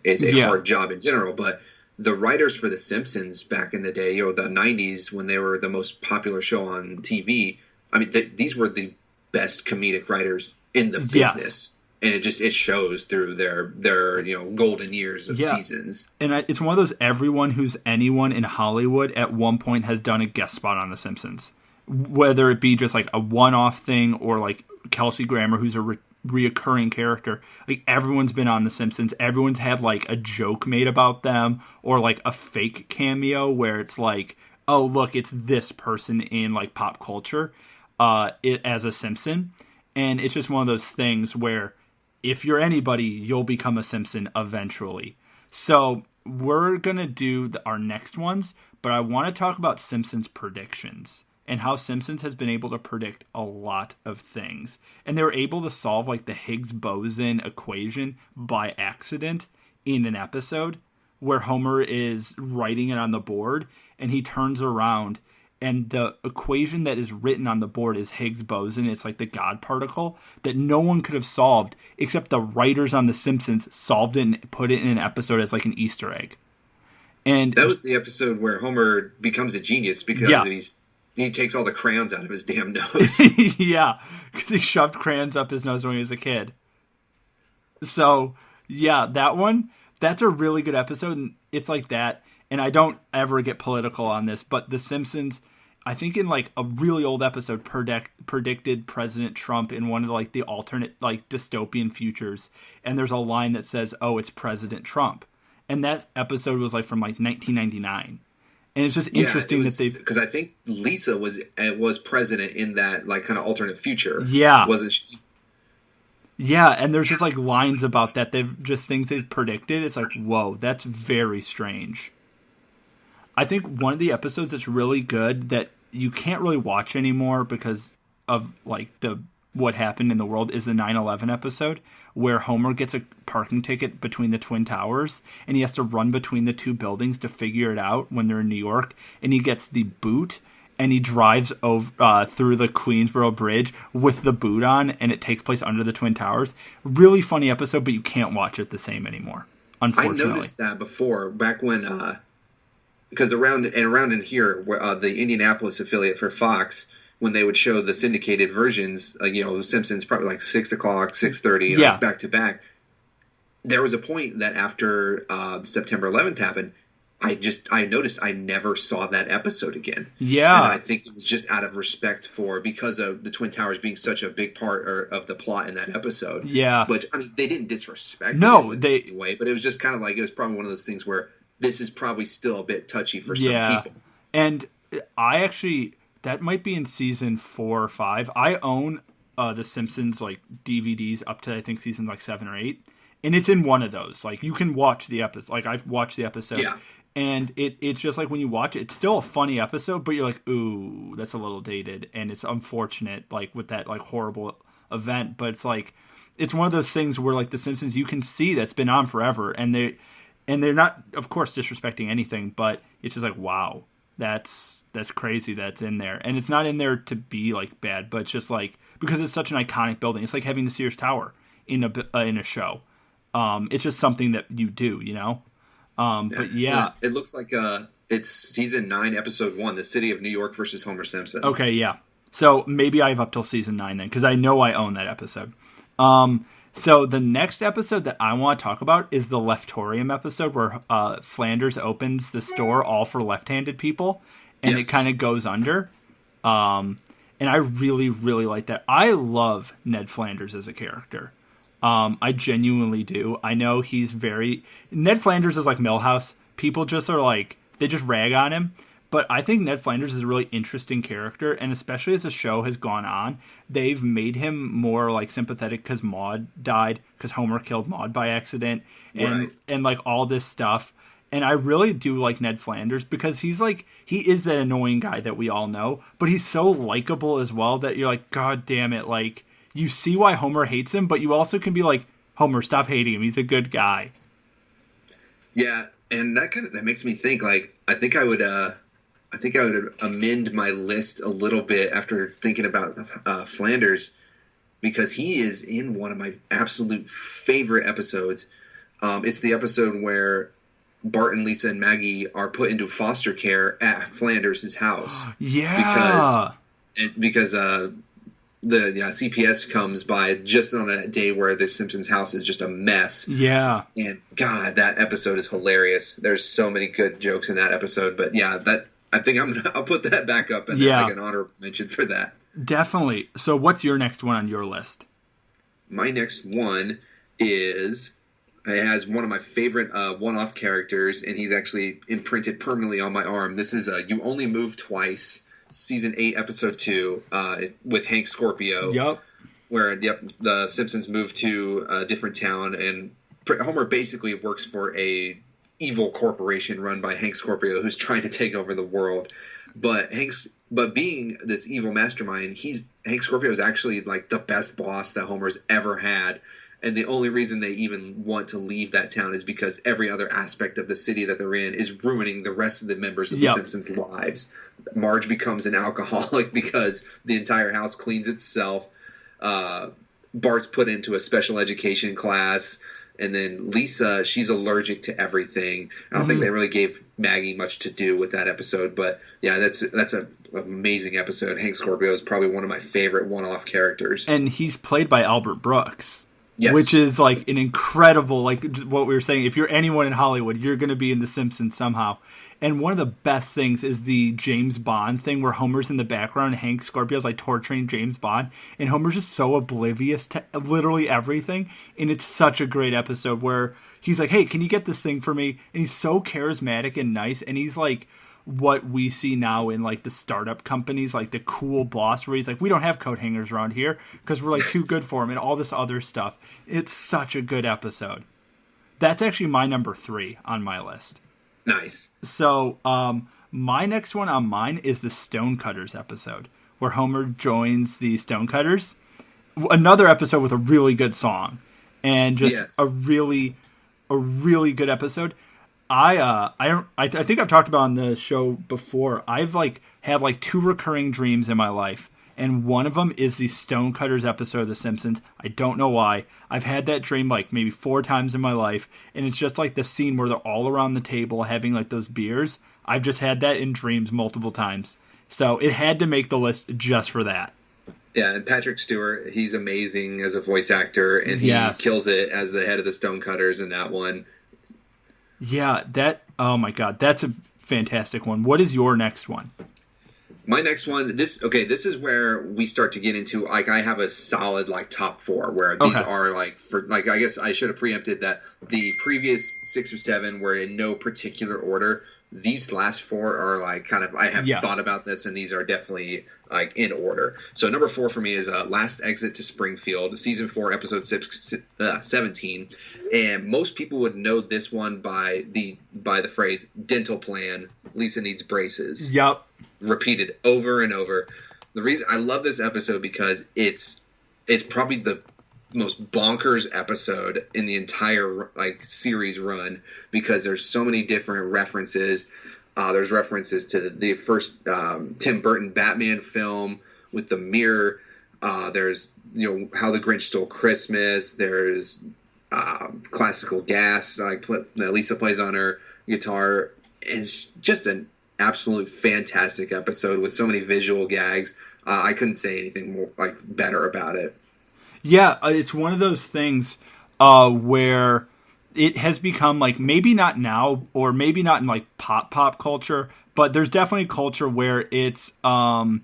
a hard job in general. But the writers for The Simpsons back in the day, the 90s, when they were the most popular show on TV, I mean, these were the best comedic writers in the business. And it shows through their golden years of seasons. And it's one of those, everyone who's anyone in Hollywood at one point has done a guest spot on The Simpsons. Whether it be just like a one-off thing or like Kelsey Grammer, who's a reoccurring character. Like everyone's been on The Simpsons. Everyone's had like a joke made about them or like a fake cameo where it's like, oh, look, it's this person in like pop culture as a Simpson. And it's just one of those things where if you're anybody, you'll become a Simpson eventually. So we're going to do our next ones, but I want to talk about Simpsons predictions and how Simpsons has been able to predict a lot of things. And they were able to solve like the Higgs-boson equation by accident in an episode where Homer is writing it on the board and he turns around and the equation that is written on the board is Higgs-boson. It's like the God particle that no one could have solved except the writers on The Simpsons solved it and put it in an episode as like an Easter egg. And that was the episode where Homer becomes a genius because he takes all the crayons out of his damn nose. Yeah, because he shoved crayons up his nose when he was a kid. So, yeah, that's a really good episode, and it's like that. And I don't ever get political on this, but The Simpsons, I think in like a really old episode, predicted President Trump in one of like the alternate like dystopian futures. And there's a line that says, oh, it's President Trump. And that episode was like from like 1999. And it's just interesting that they've... Because I think Lisa was president in that like kind of alternate future. Yeah. Wasn't she? Yeah, and there's just like lines about that. They've just things they've predicted. It's like, whoa, that's very strange. I think one of the episodes that's really good that you can't really watch anymore because of like what happened in the world is the 9/11 episode where Homer gets a parking ticket between the Twin Towers and he has to run between the two buildings to figure it out when they're in New York, and he gets the boot and he drives over through the Queensboro Bridge with the boot on, and it takes place under the Twin Towers. Really funny episode, but you can't watch it the same anymore, unfortunately. I noticed that before, back when because around in here, where the Indianapolis affiliate for Fox, when they would show the syndicated versions, Simpsons probably like 6 o'clock, 6:30, back to back. There was a point that after September 11th happened, I noticed I never saw that episode again. Yeah. And I think it was just out of respect because of the Twin Towers being such a big part of the plot in that episode. Yeah. But, I mean, they didn't disrespect it in any way, but it was just kind of like, it was probably one of those things where this is probably still a bit touchy for some people. And I actually, that might be in season 4 or 5. I own the Simpsons, like, DVDs up to, I think, season, like, 7 or 8. And it's in one of those. Like, you can watch the episode. Like, I've watched the episode. Yeah. And it's just like when you watch it, it's still a funny episode, but you're like, ooh, that's a little dated. And it's unfortunate, like, with that, like, horrible event. But it's like, it's one of those things where, like, The Simpsons, you can see that's been on forever. And they're not, of course, disrespecting anything, but it's just like, wow, that's crazy that's in there. And it's not in there to be, like, bad, but it's just like, because it's such an iconic building. It's like having the Sears Tower in a show. It's just something that you do, you know? But yeah. It looks like it's season 9, episode 1, The City of New York versus Homer Simpson. Okay, yeah. So maybe I have up till season 9 then, because I know I own that episode. So the next episode that I want to talk about is the Leftorium episode where Flanders opens the store all for left-handed people, and it kind of goes under. And I really, really like that. I love Ned Flanders as a character. I genuinely do. I know he's Ned Flanders is like Milhouse. People just are like, they just rag on him. But I think Ned Flanders is a really interesting character, and especially as the show has gone on, they've made him more like sympathetic because Maude died, because Homer killed Maude by accident, and like all this stuff. And I really do like Ned Flanders because he is that annoying guy that we all know, but he's so likable as well that you're like, God damn it, like, you see why Homer hates him, but you also can be like, Homer, stop hating him. He's a good guy. Yeah, and that makes me think, like, I think I would amend my list a little bit after thinking about Flanders, because he is in one of my absolute favorite episodes. It's the episode where Bart and Lisa and Maggie are put into foster care at Flanders' house. Yeah. Because the CPS comes by just on a day where the Simpsons house is just a mess. Yeah. And God, that episode is hilarious. There's so many good jokes in that episode. But yeah, I think I'll put that back up and make an honorable mention for that. Definitely. So what's your next one on your list? My next one it has one of my favorite one-off characters, and he's actually imprinted permanently on my arm. This is You Only Move Twice, Season 8, Episode 2, with Hank Scorpio. Yep. Where, the Simpsons move to a different town, and Homer basically works for a evil corporation run by Hank Scorpio, who's trying to take over the world. But being this evil mastermind, Hank Scorpio is actually like the best boss that Homer's ever had. And the only reason they even want to leave that town is because every other aspect of the city that they're in is ruining the rest of the members of the Simpsons' lives. Marge becomes an alcoholic because the entire house cleans itself. Bart's put into a special education class. And then Lisa, she's allergic to everything. I don't think they really gave Maggie much to do with that episode. But yeah, that's an amazing episode. Hank Scorpio is probably one of my favorite one-off characters. And he's played by Albert Brooks. Yes. Which is like an incredible, like what we were saying, if you're anyone in Hollywood, you're going to be in The Simpsons somehow. And one of the best things is the James Bond thing where Homer's in the background and Hank Scorpio's like torturing James Bond. And Homer's just so oblivious to literally everything. And it's such a great episode where he's like, hey, can you get this thing for me? And he's so charismatic and nice. And he's like what we see now in like the startup companies, like the cool boss where he's like, we don't have coat hangers around here because we're like too good for him and all this other stuff. It's such a good episode. That's actually my number 3 on my list. Nice. So my next one on mine is the Stonecutters episode where Homer joins the Stonecutters. Another episode with a really good song and just a really good episode. I think I've talked about on the show before. I've have 2 recurring dreams in my life, and one of them is the Stonecutters episode of The Simpsons. I don't know why. I've had that dream like maybe 4 times in my life, and it's just like the scene where they're all around the table having like those beers. I've just had that in dreams multiple times. So it had to make the list just for that. Yeah, and Patrick Stewart, he's amazing as a voice actor, and he kills it as the head of the Stonecutters in that one. Yeah, oh my God, that's a fantastic one. What is your next one? My next one, this is where we start to get into, like, I have a solid, like, top 4, where these are, like, I guess I should have preempted that the previous 6 or 7 were in no particular order. These last 4 are, like, kind of, I have thought about this, and these are definitely, like, in order. So number 4 for me is Last Exit to Springfield, season 4, episode 17. And most people would know this one by the phrase, dental plan, Lisa needs braces. Yep. Repeated over and over. The reason I love this episode because it's probably the most bonkers episode in the entire like series run, because there's so many different references. There's references to the first Tim Burton Batman film with the mirror. There's How the Grinch Stole Christmas. There's classical gas like that Lisa plays on her guitar. And it's just an absolute fantastic episode with so many visual gags. I couldn't say anything more like better about it. Yeah, it's one of those things where it has become like, maybe not now or maybe not in like pop culture, but there's definitely a culture where it's like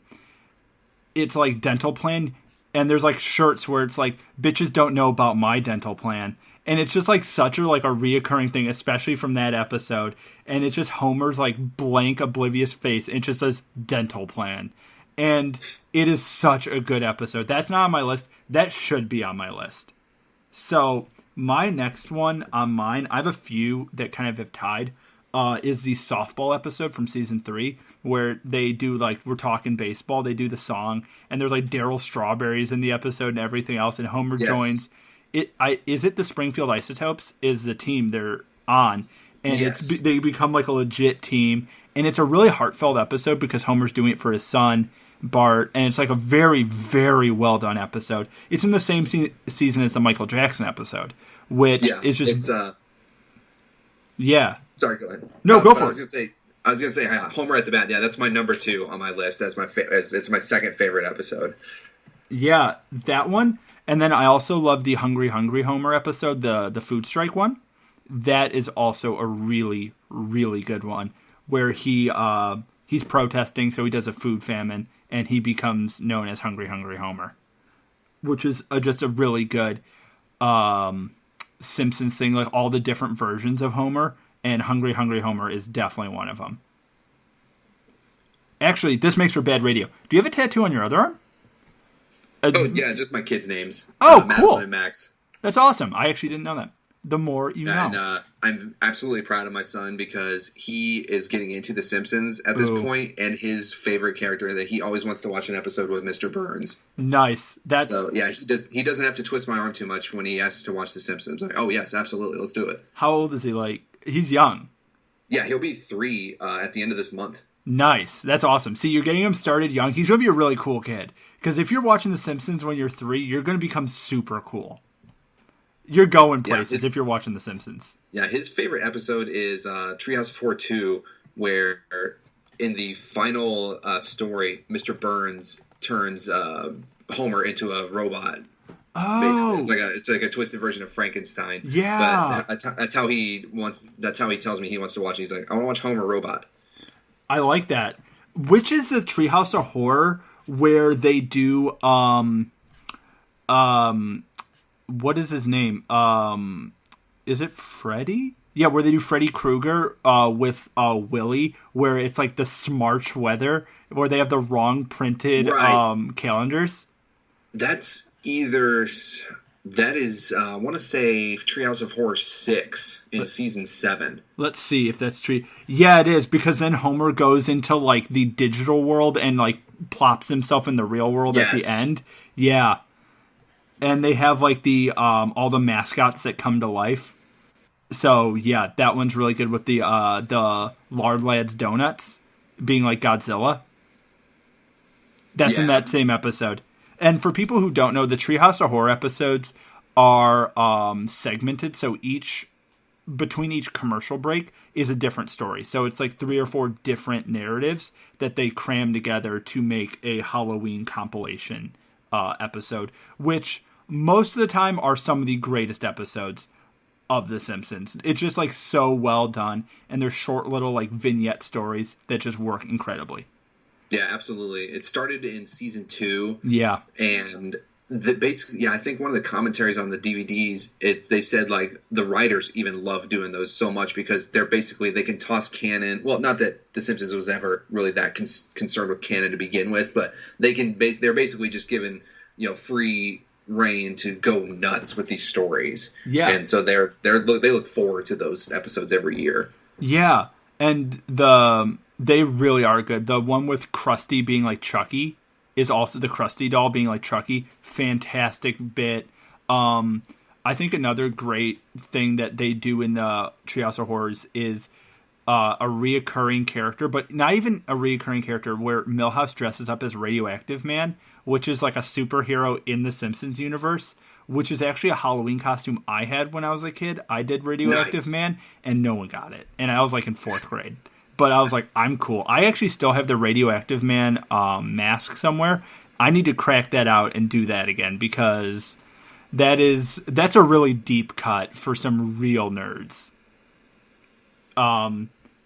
dental plan, and there's like shirts where it's like, bitches don't know about my dental plan. And it's just like such a reoccurring thing, especially from that episode. And it's just Homer's like blank, oblivious face. And it just says dental plan. And it is such a good episode. That's not on my list. That should be on my list. So my next one on mine, I have a few that kind of have tied, is the softball episode from season 3, where they do like, we're talking baseball. They do the song, and there's like Daryl Strawberries in the episode and everything else. And Homer joins. Is it the Springfield Isotopes is the team they're on, and they become like a legit team, and it's a really heartfelt episode because Homer's doing it for his son Bart, and it's like a very, very well done episode. It's in the same season as the Michael Jackson episode, which is just Sorry, go ahead. No, go for it. I was gonna say Homer at the Bat. Yeah, that's my number 2 on my list. That's it's my second favorite episode. Yeah, that one. And then I also love the Hungry Hungry Homer episode, the food strike one. That is also a really, really good one, where he's protesting, so he does a food famine, and he becomes known as Hungry Hungry Homer, which is just a really good Simpsons thing, like all the different versions of Homer, and Hungry Hungry Homer is definitely one of them. Actually, this makes for bad radio. Do you have a tattoo on your other arm? Just my kids' names. Oh, cool. Madeline and Max. That's awesome. I actually didn't know that. The more you know. And I'm absolutely proud of my son because he is getting into The Simpsons at this point, and his favorite character that he always wants to watch an episode with Mr. Burns. Nice. So yeah, he doesn't have to twist my arm too much when he asks to watch The Simpsons. I'm like, oh yes, absolutely, let's do it. How old is he? Like, he's young. Yeah, he'll be 3 at the end of this month. Nice. That's awesome. See, you're getting him started young. He's going to be a really cool kid. Because if you're watching The Simpsons when you're 3, you're going to become super cool. You're going places if you're watching The Simpsons. Yeah, his favorite episode is Treehouse of Horror 2, where in the final story, Mr. Burns turns Homer into a robot. Oh, basically, it's like a twisted version of Frankenstein. Yeah, but that's how he wants. That's how he tells me he wants to watch. He's like, I want to watch Homer Robot. I like that. Which is the Treehouse of Horror where they do what is his name? Is it Freddy? Yeah, where they do Freddy Krueger with Willie, where it's like the Smarch weather, where they have the wrong printed calendars. That's either that is I want to say Treehouse of Horror 6 in season 7. Let's see if that's true. Yeah, it is, because then Homer goes into like the digital world and like plops himself in the real world at the end. Yeah. And they have like the all the mascots that come to life. So yeah, that one's really good with the Lard Lads Donuts being like Godzilla. That's in that same episode. And for people who don't know, the Treehouse of Horror episodes are segmented. So each between each commercial break is a different story. So it's like 3 or 4 different narratives that they cram together to make a Halloween compilation episode, which most of the time are some of the greatest episodes of The Simpsons. It's just like so well done, and they're short little like vignette stories that just work incredibly. Yeah, absolutely. It started in season 2. Yeah. And I think one of the commentaries on the DVDs, they said like the writers even love doing those so much because they're basically, they can toss canon. Well, not that The Simpsons was ever really that concerned with canon to begin with, but they're basically just given, free reign to go nuts with these stories. Yeah. And so they look forward to those episodes every year. Yeah. And they really are good. The one with Krusty being like Chucky is also the Krusty doll being like Chucky. Fantastic bit. I think another great thing that they do in the Treehouse of Horrors is a reoccurring character, but not even a reoccurring character, where Milhouse dresses up as Radioactive Man, which is like a superhero in the Simpsons universe, which is actually a Halloween costume I had when I was a kid. I did Radioactive Man, and no one got it. And I was like in 4th grade. But I was like, I'm cool. I actually still have the Radioactive Man mask somewhere. I need to crack that out and do that again, because that's a really deep cut for some real nerds.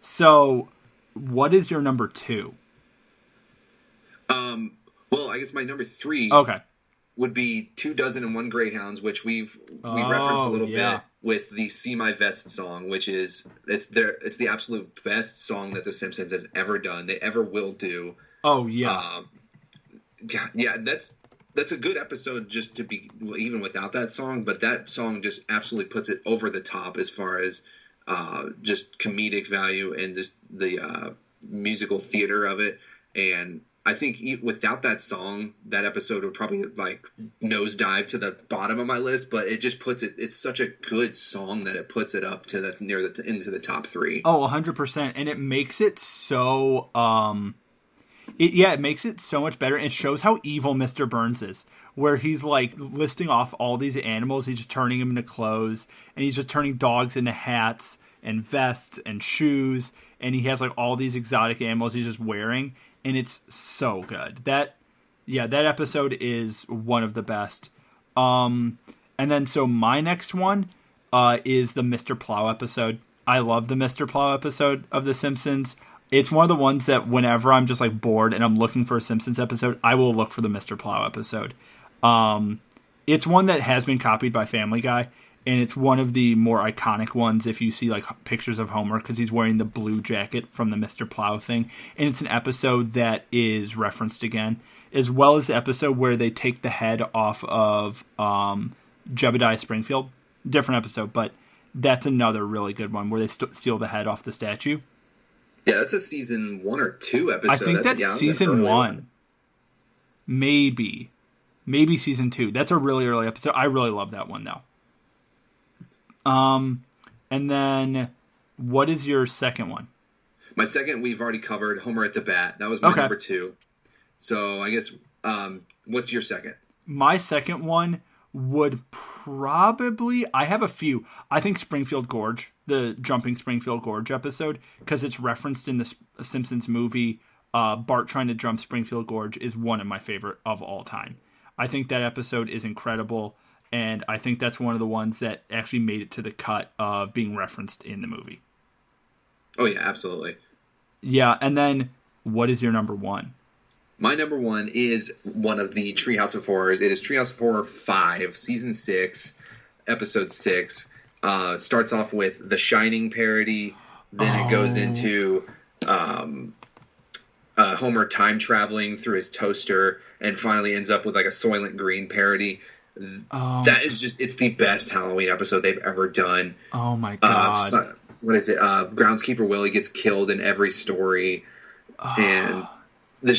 So what is your number 2? Well, I guess my number 3 would be 24 Greyhounds, which we referenced a little bit with the "See My Vest" song, which is it's the absolute best song that The Simpsons has ever done. They ever will do. Oh yeah, yeah. That's a good episode just to be even without that song, but that song just absolutely puts it over the top as far as just comedic value and just the musical theater of it. And I think without that song, that episode would probably like nosedive to the bottom of my list. But it just puts it. It's such a good song that it puts it up to into the top 3. Oh, 100%, and it makes it so. It makes it so much better. It shows how evil Mr. Burns is, where he's like listing off all these animals. He's just turning them into clothes, and he's just turning dogs into hats and vests and shoes, and he has like all these exotic animals he's just wearing. And it's so good. That episode is one of the best. And then so my next one is the Mr. Plow episode. I love the Mr. Plow episode of The Simpsons. It's one of the ones that whenever I'm just like bored and I'm looking for a Simpsons episode, I will look for the Mr. Plow episode. It's one that has been copied by Family Guy, and it's one of the more iconic ones if you see like pictures of Homer, because he's wearing the blue jacket from the Mr. Plow thing. And it's an episode that is referenced again, as well as the episode where they take the head off of Jebediah Springfield. Different episode, but that's another really good one where they steal the head off the statue. Yeah, that's a season 1 or 2 episode. I think that's season 1. Maybe season 2. That's a really early episode. I really love that one though. And then what is your second one? My second, we've already covered, Homer at the Bat. That was my number 2. So I guess, what's your second? My second one would probably, I have a few. I think Springfield Gorge, the Jumping Springfield Gorge episode, because it's referenced in the Simpsons movie. Bart trying to jump Springfield Gorge is one of my favorite of all time. I think that episode is incredible. And I think that's one of the ones that actually made it to the cut of being referenced in the movie. Oh, yeah, absolutely. Yeah, and then what is your number 1? My number 1 is one of the Treehouse of Horrors. It is Treehouse of Horror 5, Season 6, Episode 6. Starts off with the Shining parody. Then it goes into Homer time traveling through his toaster, and finally ends up with like a Soylent Green parody. That is just, it's the best Halloween episode they've ever done. Oh my god. What is it? Groundskeeper Willie gets killed in every story. And the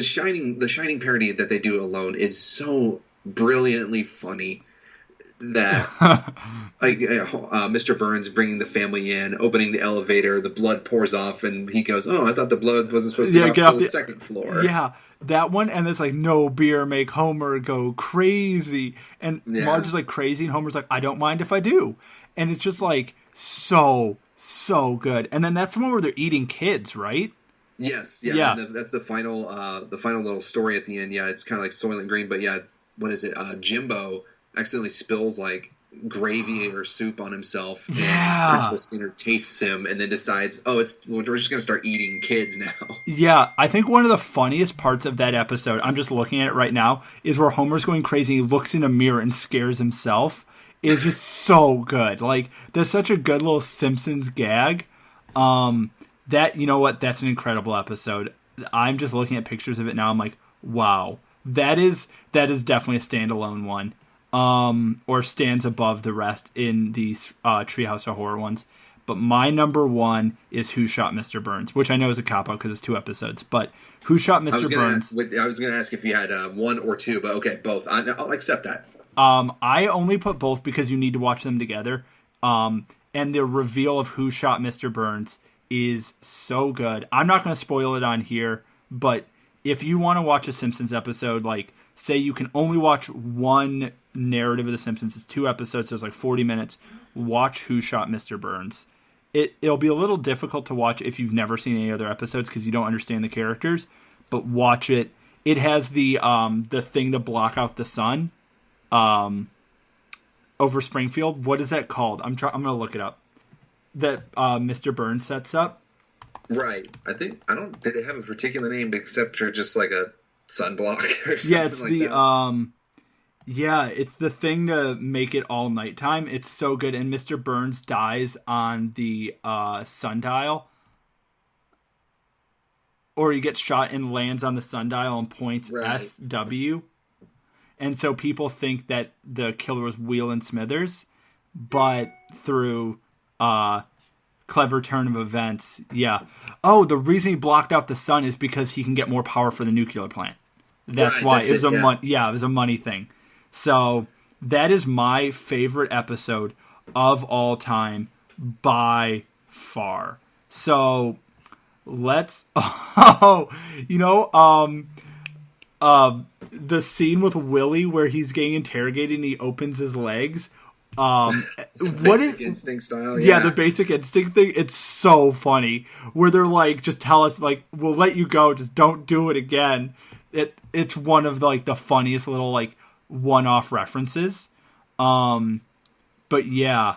Shining parody that they do alone is so brilliantly funny that like Mr. Burns bringing the family in, opening the elevator, the blood pours off, and he goes, "Oh, I thought the blood wasn't supposed to get off to the second floor." Yeah, that one, and it's like, no beer make Homer go crazy, and Marge is like crazy, and Homer's like, I don't mind if I do, and it's just like so good. And then that's the one where they're eating kids, right? Yes, yeah. Yeah. And that's the final little story at the end. Yeah, it's kind of like Soylent Green, but yeah, what is it? Jimbo accidentally spills like gravy or soup on himself, and Principal Skinner tastes him and then decides, we're just gonna start eating kids now. Yeah, I think one of the funniest parts of that episode, I'm just looking at it right now, is where Homer's going crazy. He looks in a mirror and scares himself. It's just so good. Like, there's such a good little Simpsons gag. That, you know what? That's an incredible episode. I'm just looking at pictures of it now. I'm like, wow, that is definitely a standalone one. Or stands above the rest in these Treehouse of Horror ones. But my number one is Who Shot Mr. Burns, which I know is a cop-out because it's 2 episodes. But Who Shot Mr. Burns... I was going to ask if you had 1 or 2, but okay, both. I'll accept that. I only put both because you need to watch them together. And the reveal of Who Shot Mr. Burns is so good. I'm not going to spoil it on here, but if you want to watch a Simpsons episode, like, say you can only watch one narrative of The Simpsons, it's 2 episodes, so it's like 40 minutes, watch Who Shot Mr. Burns. It'll be a little difficult to watch if you've never seen any other episodes because you don't understand the characters, but watch it. It has the thing to block out the sun over Springfield. What is that called? I'm going to look it up. That Mr. Burns sets up. Right. Did it have a particular name except for just like a sunblock or something? Yeah, it's like that? It's the thing to make it all nighttime. It's so good. And Mr. Burns dies on the sundial. Or he gets shot and lands on the sundial and points SW. And so people think that the killer was Wheelan Smithers, but through clever turn of events, the reason he blocked out the sun is because he can get more power for the nuclear plant. That's why. It was a money thing. So that is my favorite episode of all time by far. So let's the scene with Willie where he's getting interrogated and he opens his legs. Basic Instinct style. Yeah, the Basic Instinct thing. It's so funny where they're like, just tell us, like, we'll let you go, just don't do it again. It's one of the funniest little like one-off references. But yeah,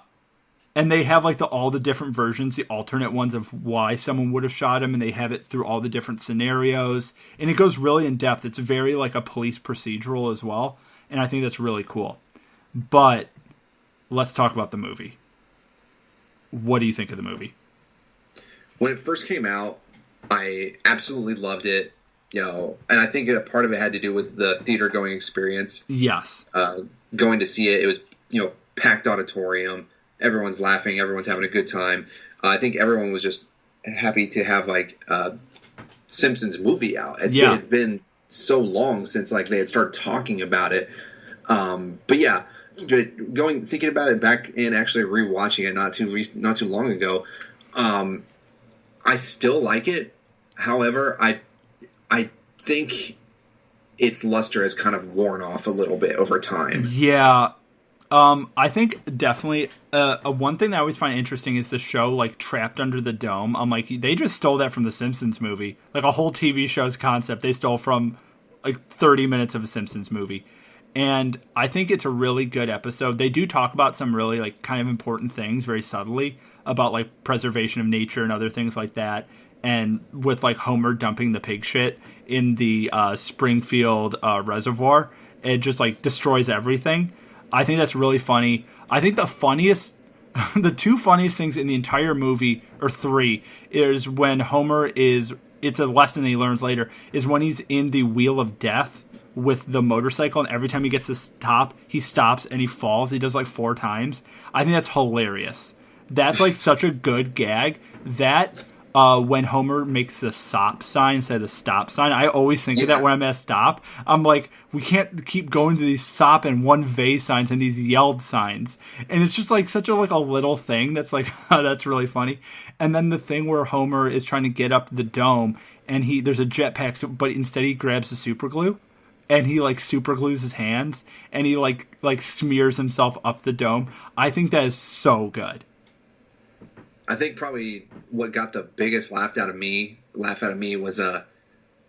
and they have like all the different versions, the alternate ones of why someone would have shot him, and they have it through all the different scenarios, and it goes really in depth. It's very like a police procedural as well, and I think that's really cool. But let's talk about the movie. What do you think of the movie? When it first came out, I absolutely loved it. And I think a part of it had to do with the theater going experience. Yes. Going to see it, it was, packed auditorium. Everyone's laughing. Everyone's having a good time. I think everyone was just happy to have like Simpsons movie out. It had been so long since like they had started talking about it. But yeah, thinking about it back and actually rewatching it not too long ago, I still like it. However, I think its luster has kind of worn off a little bit over time. Yeah. I think definitely one thing that I always find interesting is the show like Trapped Under the Dome. I'm like, they just stole that from the Simpsons movie. Like a whole TV show's concept they stole from like 30 minutes of a Simpsons movie. And I think it's a really good episode. They do talk about some really like kind of important things very subtly about like preservation of nature and other things like that. And with like Homer dumping the pig shit in the Springfield reservoir, it just like destroys everything. I think that's really funny. I think the 2 funniest things in the entire movie, or 3, is when Homer it's a lesson he learns later, is when he's in the Wheel of Death with the motorcycle, and every time he gets to stop, he stops and he falls. He does like 4 times. I think that's hilarious. That's like such a good gag. That when Homer makes the stop sign instead of the stop sign, I always think of that when I'm at a stop. I'm like, we can't keep going to these stop and one V signs and these yelled signs. And it's just like such a like a little thing that's like, that's really funny. And then the thing where Homer is trying to get up the dome and there's a jetpack, but instead he grabs the super glue. And he like super glues his hands and he like smears himself up the dome. I think that is so good. I think probably what got the biggest laugh out of me was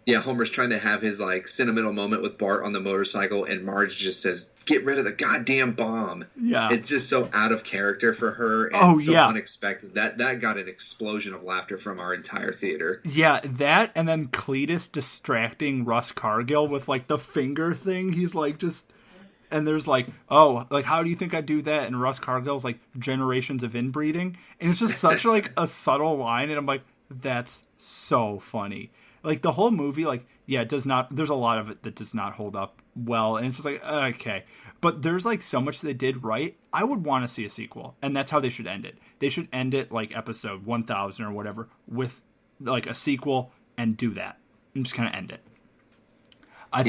Homer's trying to have his like sentimental moment with Bart on the motorcycle, and Marge just says, "Get rid of the goddamn bomb." Yeah, it's just so out of character for her, and so unexpected. That got an explosion of laughter from our entire theater. Yeah, that, and then Cletus distracting Russ Cargill with like the finger thing. He's like just. And there's like, oh, like, how do you think I do that? And Russ Cargill's like, generations of inbreeding. And it's just such like a subtle line. And I'm like, that's so funny. Like the whole movie, like, yeah, it does not, there's a lot of it that does not hold up well. And it's just like, okay. But there's like so much they did right. I would want to see a sequel. And that's how they should end it. They should end it like episode 1000 or whatever with like a sequel and do that. And just kind of end it. I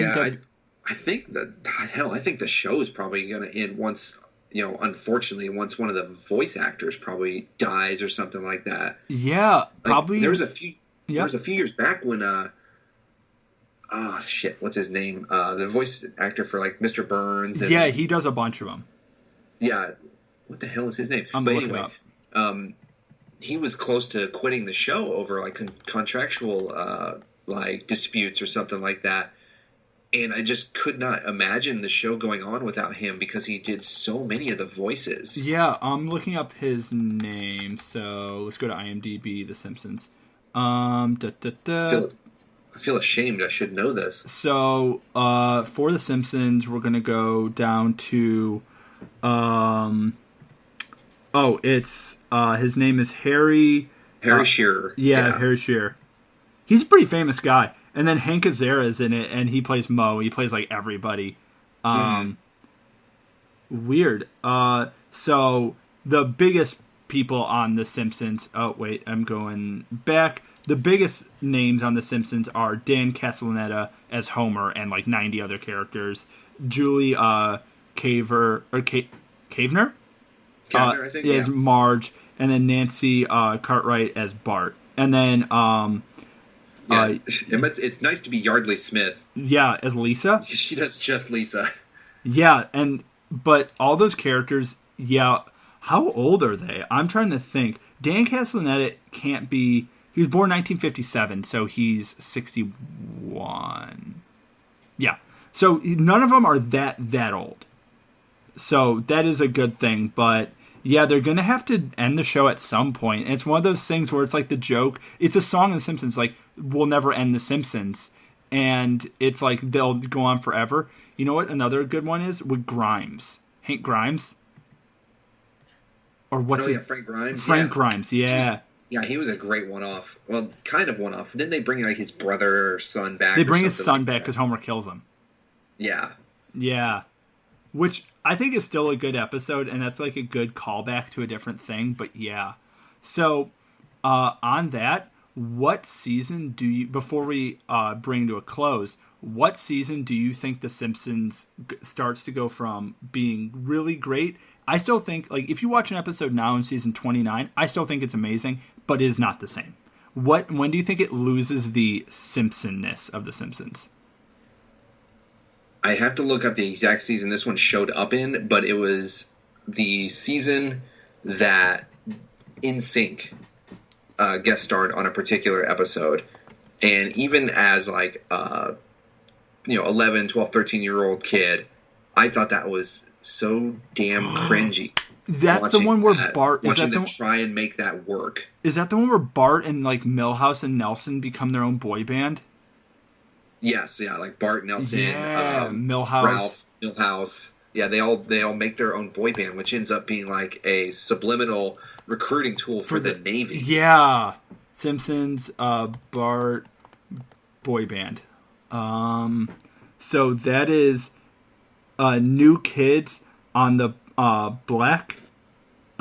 think the show is probably going to end once, unfortunately, once one of the voice actors probably dies or something like that. Yeah, like, probably. There was a few years back when, what's his name? The voice actor for like Mr. Burns. And, yeah, he does a bunch of them. Yeah, what the hell is his name? But anyway, he was close to quitting the show over like contractual like disputes or something like that. And I just could not imagine the show going on without him because he did so many of the voices. Yeah, I'm looking up his name. So let's go to IMDb, The Simpsons. I feel ashamed. I should know this. So for The Simpsons, we're going to go down to... it's... his name is Harry... Harry Shearer. Yeah, Harry Shearer. He's a pretty famous guy. And then Hank Azaria is in it, and he plays Moe. He plays, like, everybody. Weird. So, the biggest people on The Simpsons... Oh, wait, I'm going back. The biggest names on The Simpsons are Dan Castellaneta as Homer and, like, 90 other characters. Julie Cavener? Cavener, I think, as Marge. And then Nancy Cartwright as Bart. And then... it's nice to be Yardley Smith. Yeah, as Lisa. She does just Lisa. Yeah, but all those characters, yeah, how old are they? I'm trying to think. Dan Castellaneta can't be... He was born 1957, so he's 61. Yeah, so none of them are that old. So that is a good thing, but... Yeah, they're going to have to end the show at some point. And it's one of those things where it's like the joke. It's a song in The Simpsons, like, we'll never end The Simpsons. And it's like they'll go on forever. You know what another good one is? With Grimes. Hank Grimes? Or what's his... Frank Grimes. Frank Grimes, yeah. He was a great one-off. Well, kind of one-off. Didn't they bring like his brother or son back? They bring his son back because Homer kills him. Yeah. Yeah. Which I think is still a good episode, and that's like a good callback to a different thing, but yeah. So, on that, what season do you, before we bring to a close, what season do you think The Simpsons starts to go from being really great? I still think, like, if you watch an episode now in season 29, I still think it's amazing, but it is not the same. When do you think it loses the Simpson-ness of The Simpsons? I have to look up the exact season this one showed up in, but it was the season that NSYNC guest starred on a particular episode. And even as like 11, 12, 13-year-old kid, I thought that was so damn cringy. That's the one where Bart... Watching them try and make that work. Is that the one where Bart and like Milhouse and Nelson become their own boy band? Yes, yeah, like Bart, Nelson, Milhouse. Ralph, Milhouse. Yeah, they all make their own boy band, which ends up being like a subliminal recruiting tool for the Navy. Yeah, Simpsons, Bart, boy band. So that is New Kids on the Black,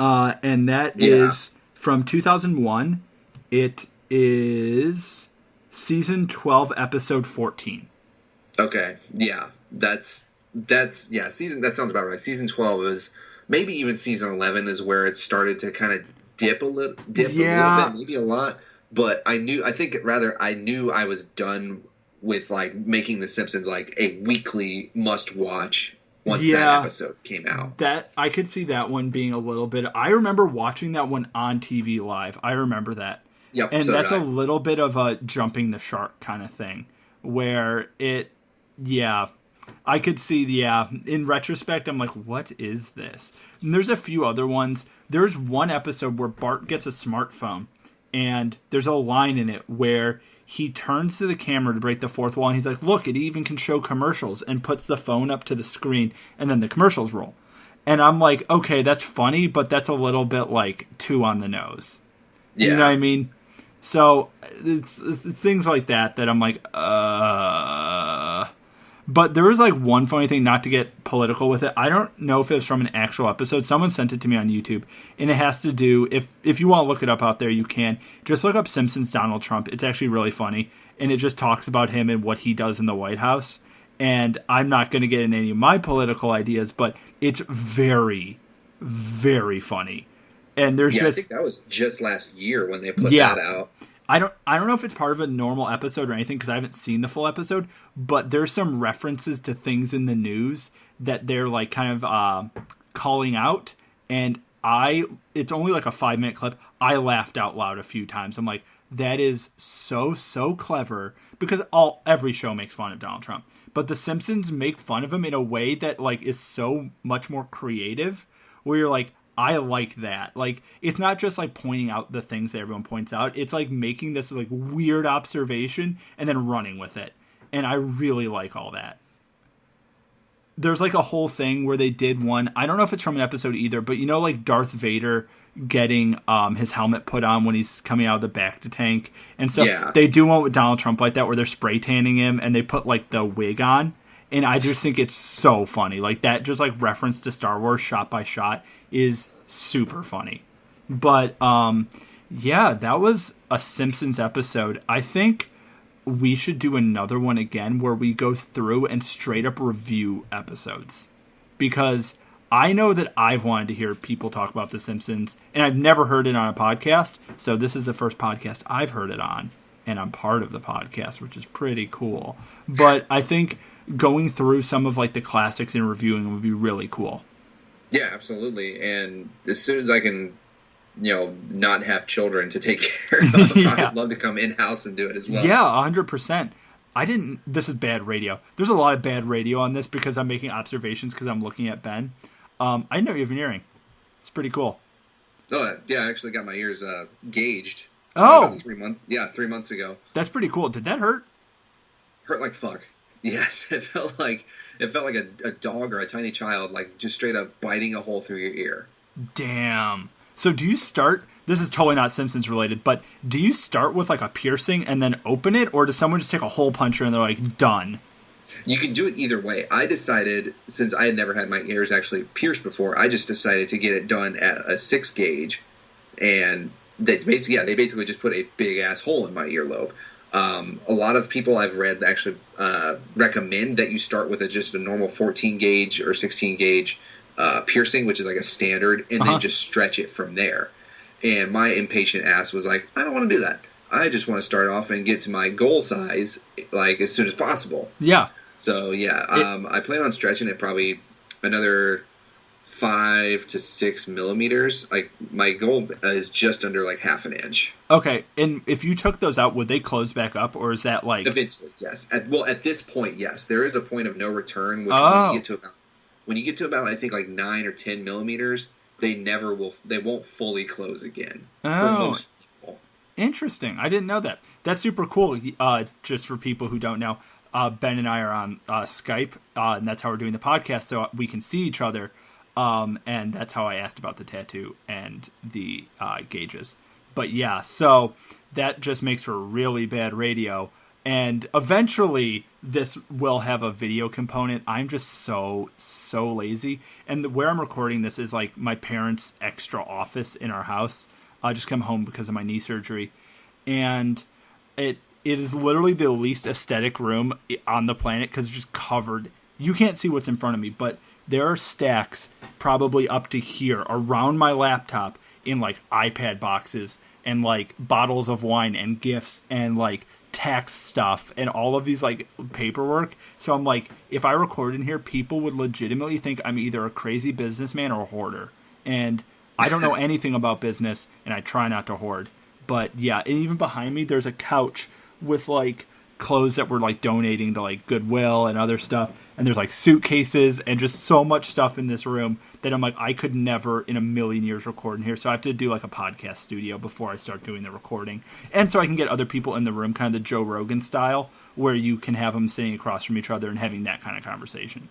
and that is from 2001. It is season 12, episode 14. Okay, yeah, that sounds about right. Season 12 is maybe even season 11 is where it started to kind of dip a little bit, maybe a lot. But I knew I was done with like making The Simpsons like a weekly must watch once that episode came out. That I could see that one being a little bit. I remember watching that one on TV live. I remember that. Yep, and so that's did a I. little bit of a jumping the shark kind of thing, where I could see, in retrospect, I'm like, what is this? And there's a few other ones. There's one episode where Bart gets a smartphone, and there's a line in it where he turns to the camera to break the fourth wall, and he's like, look, it even can show commercials, and puts the phone up to the screen, and then the commercials roll. And I'm like, okay, that's funny, but that's a little bit, like, too on the nose. Yeah. You know what I mean? So, it's things like that I'm like, But there was, like, one funny thing, not to get political with it. I don't know if it was from an actual episode. Someone sent it to me on YouTube, and it has to do, if you want to look it up out there, you can. Just look up Simpsons Donald Trump. It's actually really funny, and it just talks about him and what he does in the White House. And I'm not going to get into any of my political ideas, but it's very, very funny. And there's I think that was just last year when they put that out. I don't know if it's part of a normal episode or anything because I haven't seen the full episode, but there's some references to things in the news that they're like kind of calling out, and it's only like a 5-minute clip. I laughed out loud a few times. I'm like, that is so clever, because every show makes fun of Donald Trump, but The Simpsons make fun of him in a way that like is so much more creative, where you're like, I like that. Like, it's not just like pointing out the things that everyone points out. It's like making this like weird observation and then running with it. And I really like all that. There's like a whole thing where they did one. I don't know if it's from an episode either, but you know, like Darth Vader getting his helmet put on when he's coming out of the bacta tank. And so they do one with Donald Trump like that, where they're spray tanning him and they put like the wig on. And I just think it's so funny. Like that, just like reference to Star Wars shot by shot is super funny. But that was a Simpsons episode. I think we should do another one again where we go through and straight up review episodes, because I know that I've wanted to hear people talk about The Simpsons, and I've never heard it on a podcast. So this is the first podcast I've heard it on, and I'm part of the podcast, which is pretty cool. But I think going through some of like the classics and reviewing would be really cool. Yeah, absolutely. And as soon as I can, not have children to take care of, I'd love to come in-house and do it as well. Yeah, 100%. This is bad radio. There's a lot of bad radio on this because I'm making observations because I'm looking at Ben. I know you have an earring. It's pretty cool. Oh, yeah, I actually got my ears gauged. Oh! 3 months ago. That's pretty cool. Did that hurt? Hurt like fuck. Yes, it felt like a dog or a tiny child, like just straight up biting a hole through your ear. Damn. So do you start? This is totally not Simpsons related, but do you start with like a piercing and then open it, or does someone just take a hole puncher and they're like done? You can do it either way. I decided, since I had never had my ears actually pierced before, I just decided to get it done at a 6 gauge, and they basically just put a big ass hole in my earlobe. A lot of people I've read actually recommend that you start with just a normal 14 gauge or 16 gauge piercing, which is like a standard, and then just stretch it from there. And my impatient ass was like, I don't want to do that. I just want to start off and get to my goal size like as soon as possible. Yeah. So I plan on stretching it probably another 5 to 6 millimeters. Like my goal is just under like half an inch. Okay, and if you took those out, would they close back up, or is that like eventually? Yes. At this point, yes. There is a point of no return, which when you get to about I think like 9 or 10 millimeters, they won't fully close again. Oh, for most people. Interesting. I didn't know that. That's super cool. Just for people who don't know, Ben and I are on Skype, and that's how we're doing the podcast, so we can see each other. And that's how I asked about the tattoo and the gauges. But yeah, so that just makes for really bad radio. And eventually this will have a video component. I'm just so lazy. And where I'm recording this is like my parents' extra office in our house. I just come home because of my knee surgery. And it is literally the least aesthetic room on the planet because it's just covered. You can't see what's in front of me, but there are stacks probably up to here around my laptop in like iPad boxes and like bottles of wine and gifts and like tax stuff and all of these like paperwork. So I'm like, if I record in here, people would legitimately think I'm either a crazy businessman or a hoarder. And I don't know anything about business, and I try not to hoard. But yeah, and even behind me, there's a couch with like clothes that we're like donating to like Goodwill and other stuff. And there's like suitcases and just so much stuff in this room that I'm like, I could never in a million years record in here. So I have to do like a podcast studio before I start doing the recording. And so I can get other people in the room, kind of the Joe Rogan style, where you can have them sitting across from each other and having that kind of conversation.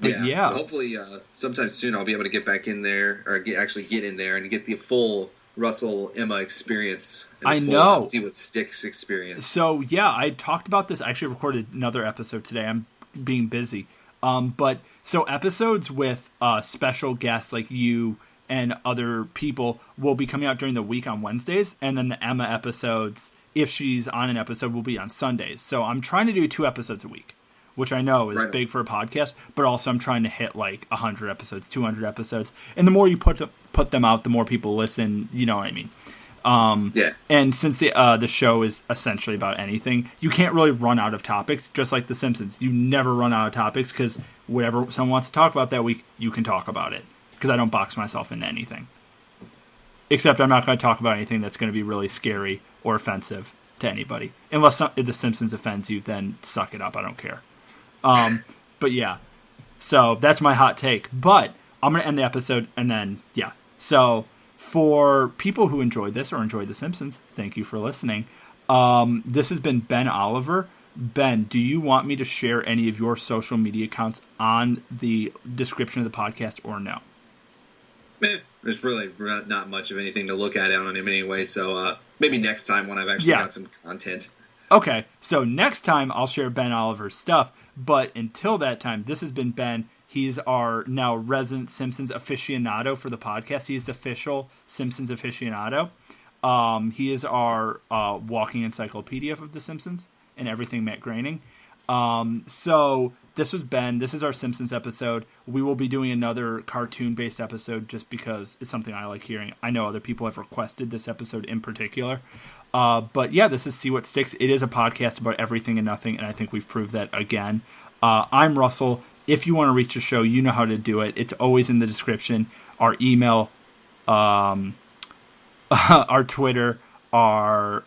But yeah. Hopefully sometime soon I'll be able to get back in there, or actually get in there and get the full Russell Emma experience. I know. See what Sticks experience. So yeah, I talked about this. I actually recorded another episode today. I'm being busy. But so episodes with special guests like you and other people will be coming out during the week on Wednesdays. And then the Emma episodes, if she's on an episode, will be on Sundays. So I'm trying to do 2 episodes a week, which I know is big for a podcast, but also I'm trying to hit like 100 episodes, 200 episodes. And the more you put them out, the more people listen, you know what I mean? And since the show is essentially about anything, you can't really run out of topics, just like The Simpsons. You never run out of topics because whatever someone wants to talk about that week, you can talk about it. Because I don't box myself into anything. Except I'm not going to talk about anything that's going to be really scary or offensive to anybody. Unless The Simpsons offends you, then suck it up. I don't care. But yeah, so that's my hot take. But I'm going to end the episode and then, yeah. So for people who enjoyed this or enjoyed The Simpsons, thank you for listening. This has been Ben Oliver. Ben, do you want me to share any of your social media accounts on the description of the podcast or no? There's really not much of anything to look at on him anyway, so maybe next time when I've actually got some content. Okay, so next time I'll share Ben Oliver's stuff, but until that time, this has been Ben. He's our now resident Simpsons aficionado for the podcast. He's the official Simpsons aficionado. He is our walking encyclopedia of The Simpsons and everything Matt Groening. So this was Ben. This is our Simpsons episode. We will be doing another cartoon-based episode just because it's something I like hearing. I know other people have requested this episode in particular. But yeah, this is See What Sticks. It is a podcast about everything and nothing, and I think we've proved that again. I'm Russell. If you want to reach the show, you know how to do it. It's always in the description. Our email, our Twitter, our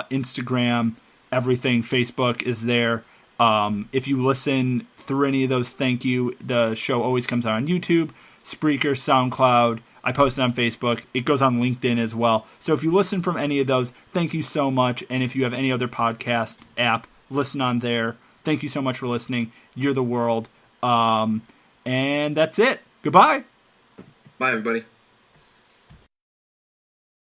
Instagram, everything, Facebook is there. If you listen through any of those, thank you. The show always comes out on YouTube, Spreaker, SoundCloud. I post it on Facebook. It goes on LinkedIn as well. So if you listen from any of those, thank you so much. And if you have any other podcast app, listen on there. Thank you so much for listening. You're the world. And that's it. Goodbye. Bye, everybody.